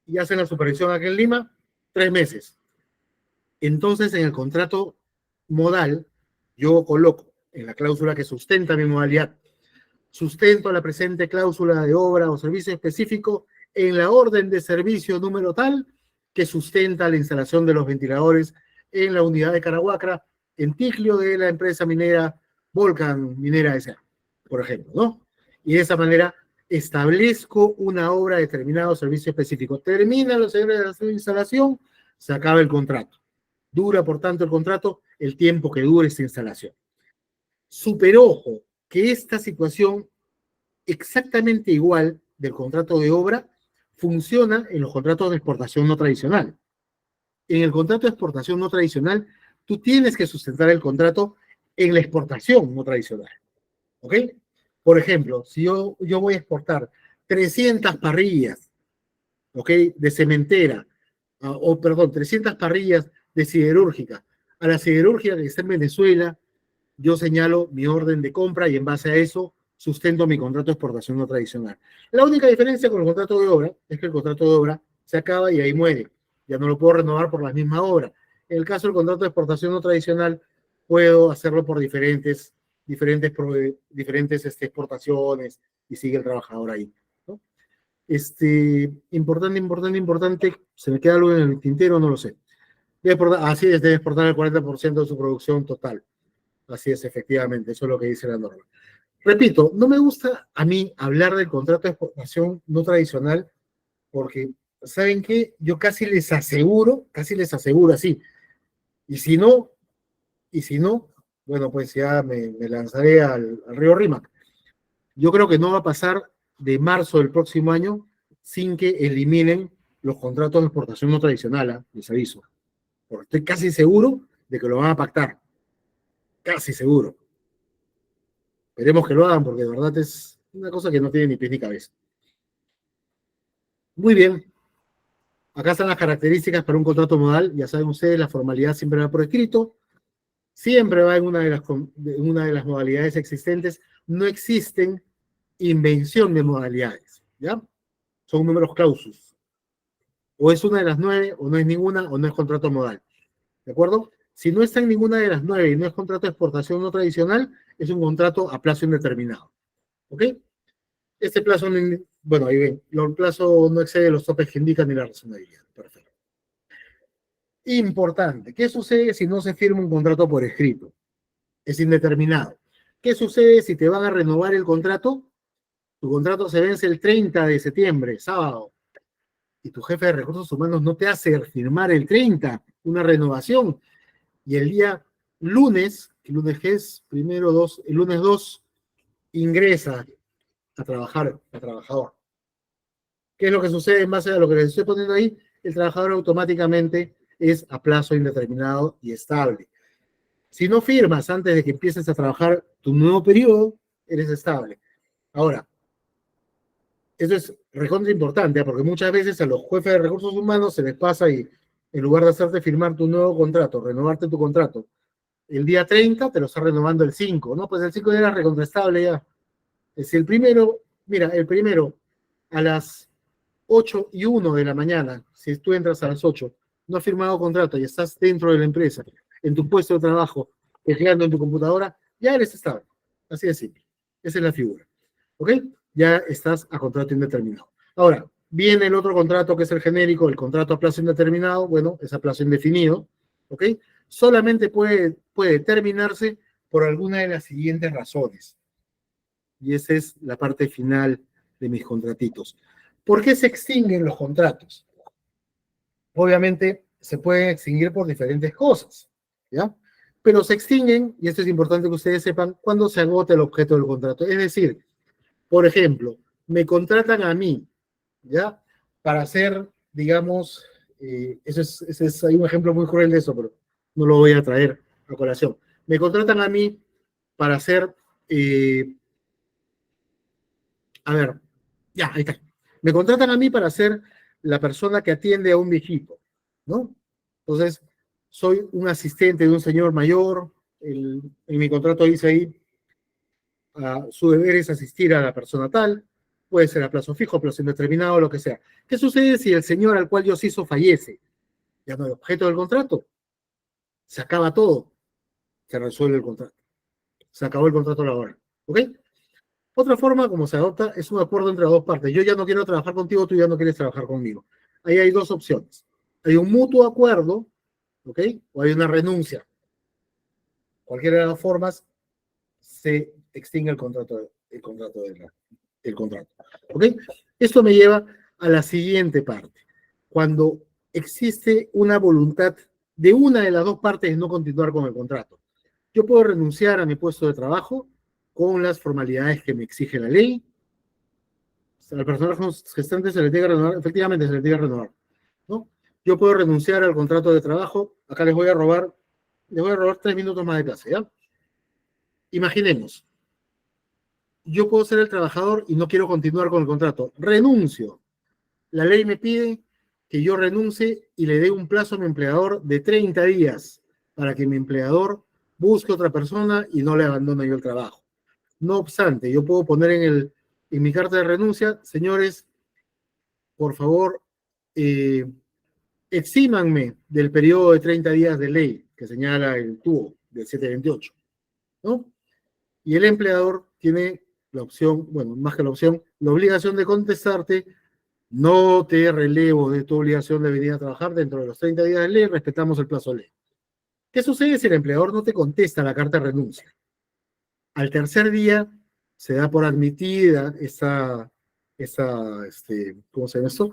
Speaker 1: y hacen la supervisión aquí en Lima, 3 meses. Entonces, en el contrato modal, yo coloco en la cláusula que sustenta mi modalidad, sustento la presente cláusula de obra o servicio específico en la orden de servicio número tal que sustenta la instalación de los ventiladores en la unidad de Carahuacra, en Ticlio de la empresa minera Volcan Minera S.A., por ejemplo, ¿no? Y de esa manera establezco una obra determinada, servicio específico. Terminan los señores de la instalación, se acaba el contrato. Dura, por tanto, el contrato el tiempo que dure esta instalación. Super ojo, que esta situación exactamente igual del contrato de obra funciona en los contratos de exportación no tradicional. En el contrato de exportación no tradicional, tú tienes que sustentar el contrato en la exportación no tradicional. ¿Ok? Por ejemplo, si yo voy a exportar 300 parrillas, ¿ok? De cementera, o perdón, 300 parrillas de siderúrgica, a la siderúrgica que está en Venezuela, yo señalo mi orden de compra y en base a eso sustento mi contrato de exportación no tradicional. La única diferencia con el contrato de obra es que el contrato de obra se acaba y ahí muere. Ya no lo puedo renovar por la misma obra. En el caso del contrato de exportación no tradicional, puedo hacerlo por diferentes exportaciones y sigue el trabajador ahí, ¿no? Importante, se me queda algo en el tintero, no lo sé. Así es, debe exportar el 40% de su producción total. Así es, efectivamente, eso es lo que dice la norma. Repito, no me gusta a mí hablar del contrato de exportación no tradicional porque, ¿saben qué? Yo casi les aseguro así. Y si no, bueno, pues ya me lanzaré al río Rímac. Yo creo que no va a pasar de marzo del próximo año sin que eliminen los contratos de exportación no tradicional, ¿eh? Les aviso. Porque estoy casi seguro de que lo van a pactar. Casi seguro. Esperemos que lo hagan porque de verdad es una cosa que no tiene ni pies ni cabeza. Muy bien. Acá están las características para un contrato modal. Ya saben ustedes, la formalidad siempre va por escrito. Siempre va en una de las modalidades existentes. No existen invención de modalidades. ¿Ya? Son números clausus. O es una de las 9, o no es ninguna, o no es contrato modal. ¿De acuerdo? Si no está en ninguna de las 9 y no es contrato de exportación no tradicional, es un contrato a plazo indeterminado. ¿Ok? Este plazo, bueno, ahí ven, el plazo no excede los topes que indican ni la razonabilidad. Perfecto. Importante, ¿qué sucede si no se firma un contrato por escrito? Es indeterminado. ¿Qué sucede si te van a renovar el contrato? Tu contrato se vence el 30 de septiembre, sábado, y tu jefe de recursos humanos no te hace firmar el 30 una renovación, y el día lunes, el lunes que es, el lunes 2, ingresa a trabajar el trabajador. ¿Qué es lo que sucede en base a lo que les estoy poniendo ahí? El trabajador automáticamente es a plazo indeterminado y estable. Si no firmas antes de que empieces a trabajar tu nuevo periodo, eres estable. Ahora, eso es recontra importante, ¿eh? Porque muchas veces a los jefes de recursos humanos se les pasa y en lugar de hacerte firmar tu nuevo contrato, renovarte tu contrato, el día 30 te lo está renovando el 5, ¿no? Pues el 5 ya era recontrastable ya. Es el primero, mira, el primero a las 8:01 de la mañana, si tú entras a las 8, no has firmado contrato y estás dentro de la empresa, en tu puesto de trabajo, tecleando en tu computadora, ya eres estable. Así de simple. Esa es la figura. ¿Ok? Ya estás a contrato indeterminado. Ahora, viene el otro contrato que es el genérico, el contrato a plazo indeterminado. Bueno, es a plazo indefinido. ¿Ok? Solamente puede terminarse por alguna de las siguientes razones. Y esa es la parte final de mis contratitos. ¿Por qué se extinguen los contratos? Obviamente se pueden extinguir por diferentes cosas, ¿ya? Pero se extinguen, y esto es importante que ustedes sepan, cuando se agota el objeto del contrato. Es decir, por ejemplo, me contratan a mí, ¿ya? Para hacer, digamos, hay un ejemplo muy cruel de eso, pero no lo voy a traer a colación. Me contratan a mí para hacer A ver, ya, ahí está. Me contratan a mí para ser la persona que atiende a un viejito, ¿no? Entonces, soy un asistente de un señor mayor, en mi contrato dice ahí, su deber es asistir a la persona tal, puede ser a plazo fijo, a plazo indeterminado, lo que sea. ¿Qué sucede si el señor al cual yo asisto fallece? Ya no hay objeto del contrato, se acaba todo, se resuelve el contrato, se acabó el contrato laboral, ¿ok? Otra forma como se adopta es un acuerdo entre las dos partes. Yo ya no quiero trabajar contigo, tú ya no quieres trabajar conmigo. Ahí hay dos opciones. Hay un mutuo acuerdo, ¿ok? O hay una renuncia. Cualquiera de las formas se extingue el contrato. ¿Ok? Esto me lleva a la siguiente parte. Cuando existe una voluntad de una de las dos partes de no continuar con el contrato. Yo puedo renunciar a mi puesto de trabajo con las formalidades que me exige la ley. Al personal gestante se le tiene que renovar, efectivamente se le tiene que renovar, ¿no? Yo puedo renunciar al contrato de trabajo. Acá les voy a robar 3 minutos más de clase, ¿ya? Imaginemos, yo puedo ser el trabajador y no quiero continuar con el contrato. Renuncio. La ley me pide que yo renuncie y le dé un plazo a mi empleador de 30 días para que mi empleador busque otra persona y no le abandone yo el trabajo. No obstante, yo puedo poner en mi carta de renuncia, señores, por favor, exímanme del periodo de 30 días de ley que señala el TUO del 728, ¿no? Y el empleador tiene la opción, bueno, más que la opción, la obligación de contestarte: no te relevo de tu obligación de venir a trabajar dentro de los 30 días de ley, respetamos el plazo de ley. ¿Qué sucede si el empleador no te contesta la carta de renuncia? Al tercer día se da por admitida ¿cómo se llama esto?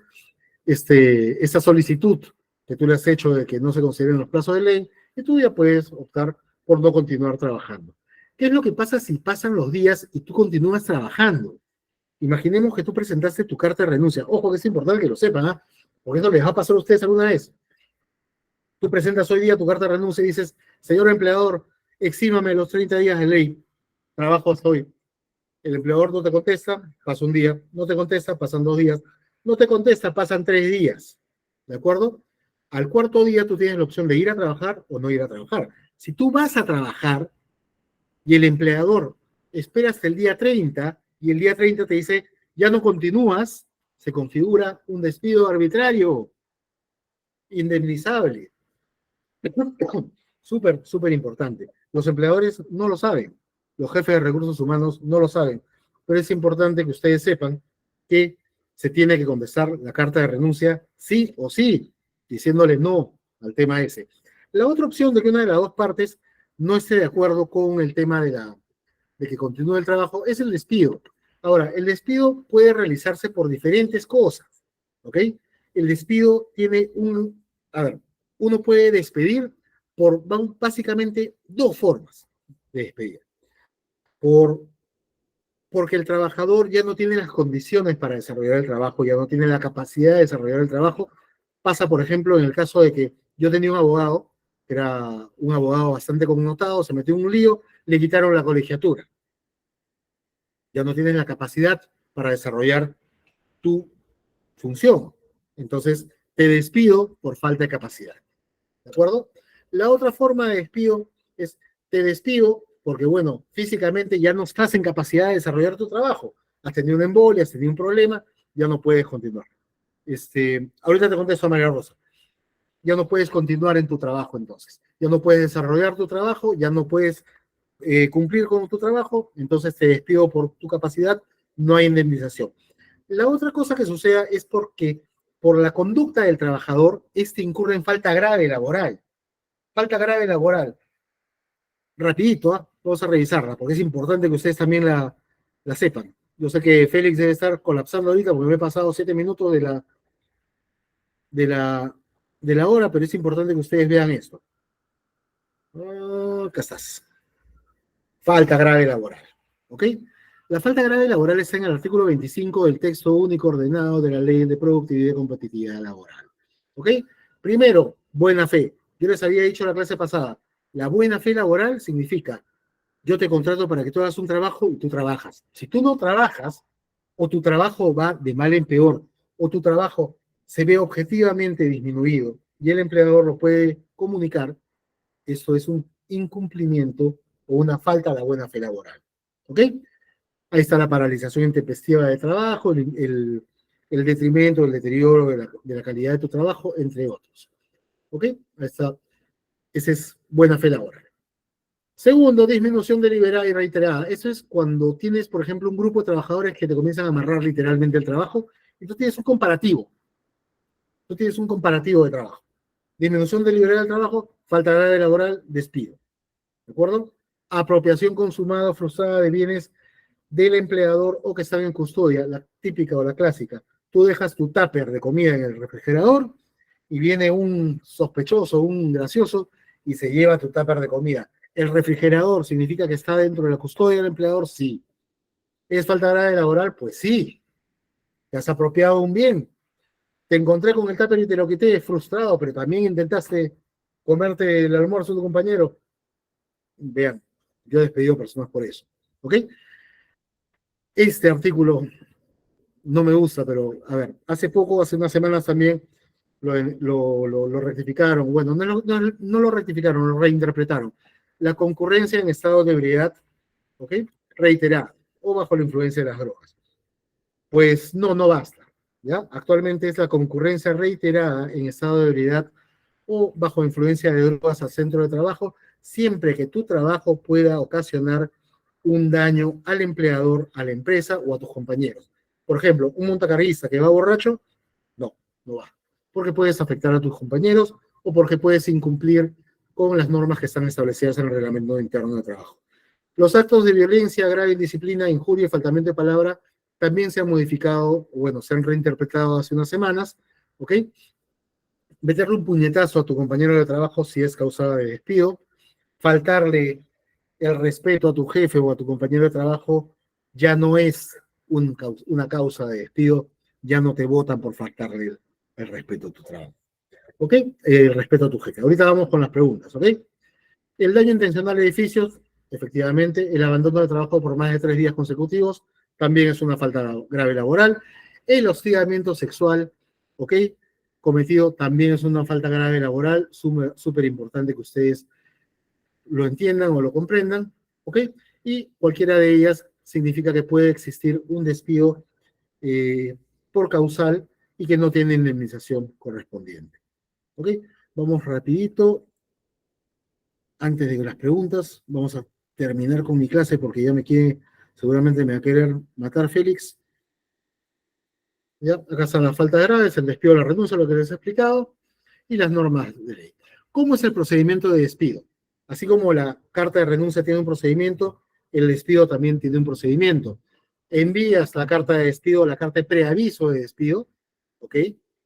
Speaker 1: Esa solicitud que tú le has hecho de que no se consideren los plazos de ley, y tú ya puedes optar por no continuar trabajando. ¿Qué es lo que pasa si pasan los días y tú continúas trabajando? Imaginemos que tú presentaste tu carta de renuncia. Ojo, que es importante que lo sepan, ¿ah? Porque eso les va a pasar a ustedes alguna vez. Tú presentas hoy día tu carta de renuncia y dices: señor empleador, exímame los 30 días de ley, trabajo hasta hoy. El empleador no te contesta, pasa un día. No te contesta, pasan 2 días. No te contesta, pasan 3 días. ¿De acuerdo? Al cuarto día tú tienes la opción de ir a trabajar o no ir a trabajar. Si tú vas a trabajar y el empleador espera hasta el día 30 y el día 30 te dice: ya no continúas, se configura un despido arbitrario, indemnizable. Súper, súper importante. Los empleadores no lo saben, los jefes de recursos humanos no lo saben, pero es importante que ustedes sepan que se tiene que contestar la carta de renuncia sí o sí, diciéndole no al tema ese. La otra opción de que una de las dos partes no esté de acuerdo con el tema de que continúe el trabajo es el despido. Ahora, el despido puede realizarse por diferentes cosas, ¿ok? El despido tiene uno puede despedir por básicamente 2 formas de despedir. Porque el trabajador ya no tiene las condiciones para desarrollar el trabajo, ya no tiene la capacidad de desarrollar el trabajo. Pasa, por ejemplo, en el caso de que yo tenía un abogado, que era un abogado bastante connotado, se metió en un lío, le quitaron la colegiatura. Ya no tienes la capacidad para desarrollar tu función. Entonces, te despido por falta de capacidad. ¿De acuerdo? La otra forma de despido es: te despido porque, bueno, físicamente ya no estás en capacidad de desarrollar tu trabajo. Has tenido una embolia, has tenido un problema, ya no puedes continuar. Ahorita te contesto a María Rosa. Ya no puedes continuar en tu trabajo entonces. Ya no puedes desarrollar tu trabajo, ya no puedes cumplir con tu trabajo, entonces te despido por tu capacidad, no hay indemnización. La otra cosa que suceda es porque por la conducta del trabajador, incurre en falta grave laboral. Falta grave laboral. Rapidito, vamos a revisarla, porque es importante que ustedes también la sepan. Yo sé que Félix debe estar colapsando ahorita porque me he pasado 7 minutos de la hora, pero es importante que ustedes vean esto. Acá estás. Falta grave laboral. ¿Ok? La falta grave laboral está en el artículo 25 del texto único ordenado de la Ley de Productividad y Competitividad Laboral. ¿Ok? Primero, buena fe. Yo les había dicho en la clase pasada, la buena fe laboral significa: yo te contrato para que tú hagas un trabajo y tú trabajas. Si tú no trabajas, o tu trabajo va de mal en peor, o tu trabajo se ve objetivamente disminuido y el empleador lo puede comunicar, esto es un incumplimiento o una falta de buena fe laboral. ¿Ok? Ahí está la paralización intempestiva de trabajo, el detrimento, el deterioro de la calidad de tu trabajo, entre otros. ¿Ok? Ahí está. Esa es buena fe laboral. Segundo, disminución deliberada y reiterada. Eso es cuando tienes, por ejemplo, un grupo de trabajadores que te comienzan a amarrar literalmente el trabajo y tú tienes un comparativo. Tú tienes un comparativo de trabajo. Disminución deliberada del trabajo, falta grave laboral, despido. ¿De acuerdo? Apropiación consumada o frustrada de bienes del empleador o que están en custodia, la típica o la clásica. Tú dejas tu tupper de comida en el refrigerador y viene un sospechoso, un gracioso, y se lleva tu tupper de comida. ¿El refrigerador significa que está dentro de la custodia del empleador? Sí. ¿Es falta grave laboral? Pues sí. ¿Te has apropiado un bien? Te encontré con el tupper y te lo quité frustrado, pero también intentaste comerte el almuerzo de tu compañero. Vean, yo he despedido personas por eso. ¿Ok? Este artículo no me gusta, pero a ver, hace poco, hace unas semanas también, lo rectificaron. Bueno, no lo rectificaron, lo reinterpretaron. La concurrencia en estado de ebriedad, ¿ok? Reiterada o bajo la influencia de las drogas. Pues no basta, ¿ya? Actualmente es la concurrencia reiterada en estado de ebriedad o bajo influencia de drogas al centro de trabajo, siempre que tu trabajo pueda ocasionar un daño al empleador, a la empresa o a tus compañeros. Por ejemplo, un montacarguista que va borracho, no va, porque puedes afectar a tus compañeros o porque puedes incumplir con las normas que están establecidas en el reglamento interno de trabajo. Los actos de violencia, grave indisciplina, injuria y faltamiento de palabra también se han modificado, bueno, se han reinterpretado hace unas semanas, ¿ok? Meterle un puñetazo a tu compañero de trabajo si es causada de despido, faltarle el respeto a tu jefe o a tu compañero de trabajo ya no es una causa de despido, ya no te votan por faltarle el respeto a tu trabajo. ¿Ok? El respeto a tu jefe. Ahorita vamos con las preguntas, ¿ok? El daño intencional a edificios, efectivamente, el abandono del trabajo por más de 3 días consecutivos, también es una falta grave laboral. El hostigamiento sexual, ¿ok? Cometido también es una falta grave laboral, súper importante que ustedes lo entiendan o lo comprendan, ¿ok? Y cualquiera de ellas significa que puede existir un despido por causal y que no tiene indemnización correspondiente, ¿ok? Vamos rapidito, antes de las preguntas, vamos a terminar con mi clase porque ya seguramente me va a querer matar Félix. Ya, acá están las faltas graves, el despido, la renuncia, lo que les he explicado, y las normas de ley. ¿Cómo es el procedimiento de despido? Así como la carta de renuncia tiene un procedimiento, el despido también tiene un procedimiento. Envías la carta de despido, la carta de preaviso de despido, ¿ok?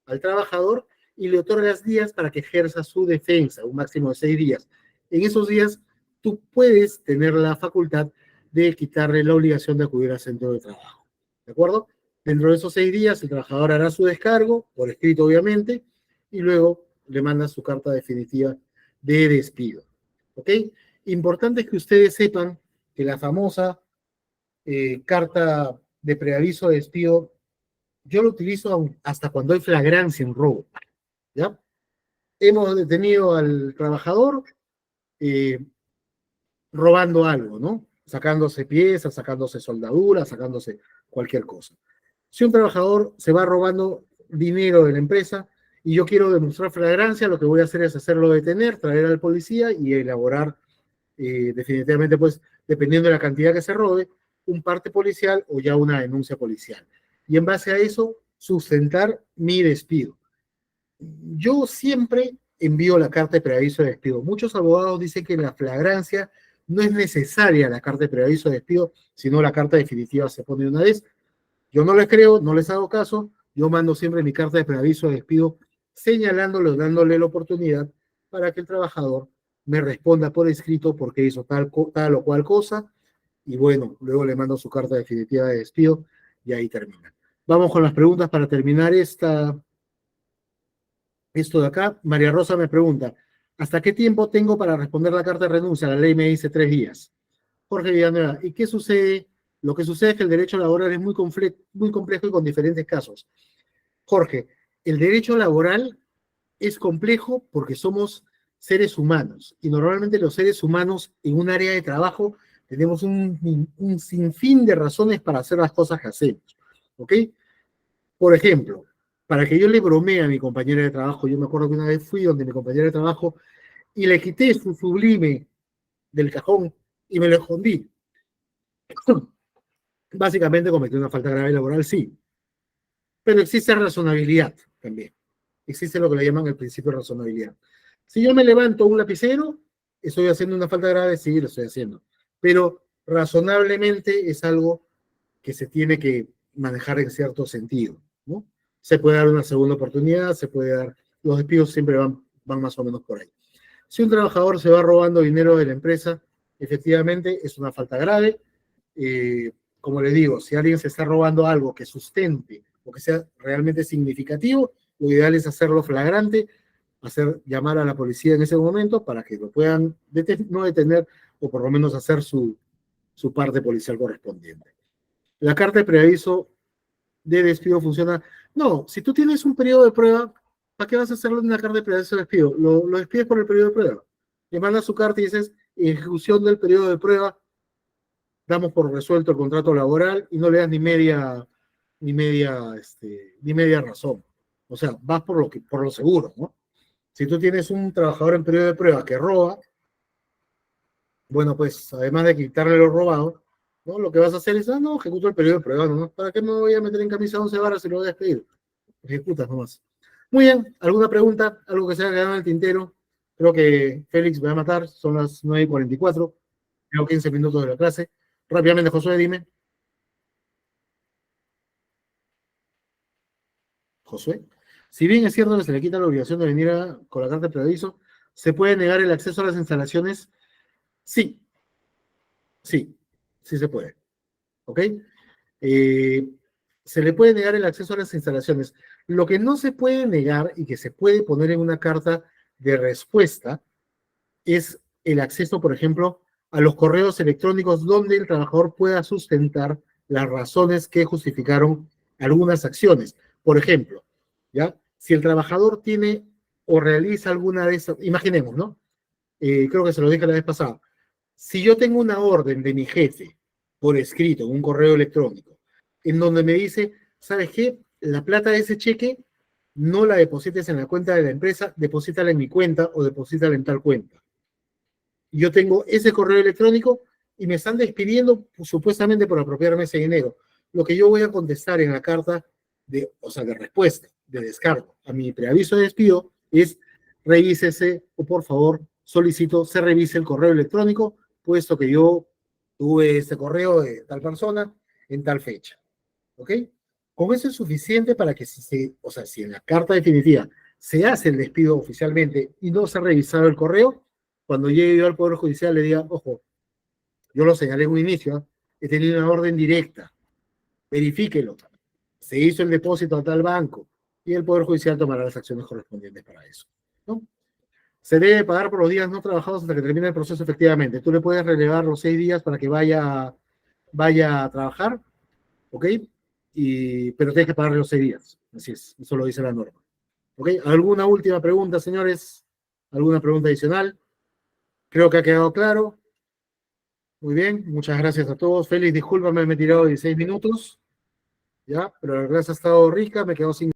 Speaker 1: Al trabajador y le otorgas días para que ejerza su defensa, un máximo de 6 días. En esos días, tú puedes tener la facultad de quitarle la obligación de acudir al centro de trabajo. ¿De acuerdo? Dentro de esos 6 días, el trabajador hará su descargo, por escrito obviamente, y luego le manda su carta definitiva de despido. ¿Ok? Importante es que ustedes sepan que la famosa carta de preaviso de despido, yo lo utilizo hasta cuando hay flagrancia en robo. ¿Ya? Hemos detenido al trabajador robando algo, ¿no? Sacándose piezas, sacándose soldaduras, sacándose cualquier cosa. Si un trabajador se va robando dinero de la empresa y yo quiero demostrar flagrancia, lo que voy a hacer es hacerlo detener, traer al policía y elaborar definitivamente, pues, dependiendo de la cantidad que se robe, un parte policial o ya una denuncia policial. Y en base a eso, sustentar mi despido. Yo siempre envío la carta de preaviso de despido. Muchos abogados dicen que en la flagrancia no es necesaria la carta de preaviso de despido, sino la carta definitiva se pone una vez. Yo no les creo, no les hago caso, yo mando siempre mi carta de preaviso de despido señalándole, dándole la oportunidad para que el trabajador me responda por escrito porque hizo tal o cual cosa y bueno, luego le mando su carta definitiva de despido y ahí termina. Vamos con las preguntas para terminar esto de acá. María Rosa me pregunta, ¿hasta qué tiempo tengo para responder la carta de renuncia? La ley me dice 3 días. Jorge Villanueva, ¿y qué sucede Lo que sucede es que el derecho laboral es muy complejo y con diferentes casos. Jorge, el derecho laboral es complejo porque somos seres humanos y normalmente los seres humanos en un área de trabajo tenemos un sinfín de razones para hacer las cosas que hacemos, ¿ok? Por ejemplo, para que yo le bromee a mi compañera de trabajo, yo me acuerdo que una vez fui donde mi compañera de trabajo y le quité su sublime del cajón y me lo escondí. Básicamente cometí una falta grave laboral, sí, pero existe razonabilidad también. Existe lo que le llaman el principio de razonabilidad. Si yo me levanto un lapicero, estoy haciendo una falta grave, sí, lo estoy haciendo, pero razonablemente es algo que se tiene que manejar en cierto sentido, ¿no? Se puede dar una segunda oportunidad, se puede dar, los despidos siempre van más o menos por ahí. Si un trabajador se va robando dinero de la empresa, efectivamente es una falta grave. Como le digo, si alguien se está robando algo que sustente o que sea realmente significativo, lo ideal es hacerlo flagrante, llamar a la policía en ese momento para que lo puedan no detener o por lo menos hacer su parte policial correspondiente. La carta de preaviso de despido funciona. No, si tú tienes un periodo de prueba, ¿para qué vas a hacerlo en una carta de preaviso de despido? Lo despides por el periodo de prueba. Le mandas su carta y dices, en ejecución del periodo de prueba, damos por resuelto el contrato laboral y no le das ni media razón. O sea, vas por lo seguro, ¿no? Si tú tienes un trabajador en periodo de prueba que roba, bueno, pues además de quitarle lo robado, ¿no? Lo que vas a hacer es, no, ejecuto el periodo de prueba, ¿no? ¿Para qué me voy a meter en camisa 11 varas si lo voy a despedir? Ejecutas nomás. Muy bien, ¿alguna pregunta? ¿Algo que se haya quedado en el tintero? Creo que Félix me va a matar, son las 9:44, tengo 15 minutos de la clase. Rápidamente, Josué, dime. Josué. Si bien es cierto que se le quita la obligación de venir con la carta de preaviso, ¿se puede negar el acceso a las instalaciones? Sí, sí se puede. ¿Ok? Se le puede negar el acceso a las instalaciones. Lo que no se puede negar y que se puede poner en una carta de respuesta es el acceso, por ejemplo, a los correos electrónicos donde el trabajador pueda sustentar las razones que justificaron algunas acciones. Por ejemplo, ¿ya? Si el trabajador tiene o realiza alguna de esas, imaginemos, ¿no? Creo que se lo dije la vez pasada. Si yo tengo una orden de mi jefe por escrito, en un correo electrónico, en donde me dice, ¿sabes qué? La plata de ese cheque no la deposites en la cuenta de la empresa, deposítala en mi cuenta o deposítala en tal cuenta. Yo tengo ese correo electrónico y me están despidiendo supuestamente por apropiarme ese dinero. Lo que yo voy a contestar en la carta de respuesta, de descargo a mi preaviso de despido es revísese o por favor solicito se revise el correo electrónico, puesto que yo tuve este correo de tal persona en tal fecha. ¿Ok? Con eso es suficiente para que si en la carta definitiva se hace el despido oficialmente y no se ha revisado el correo, cuando llegue yo al Poder Judicial le diga, ojo, yo lo señalé en un inicio, he tenido una orden directa, verifíquelo, se hizo el depósito a tal banco y el Poder Judicial tomará las acciones correspondientes para eso, ¿no? Se debe pagar por los días no trabajados hasta que termine el proceso efectivamente. Tú le puedes relevar los 6 días para que vaya a trabajar, ¿ok? Pero tienes que pagarle los 6 días. Así es, eso lo dice la norma. ¿Ok? ¿Alguna última pregunta, señores? ¿Alguna pregunta adicional? Creo que ha quedado claro. Muy bien, muchas gracias a todos. Félix, discúlpame, me he tirado 16 minutos. Ya, pero la clase ha estado rica, me quedo sin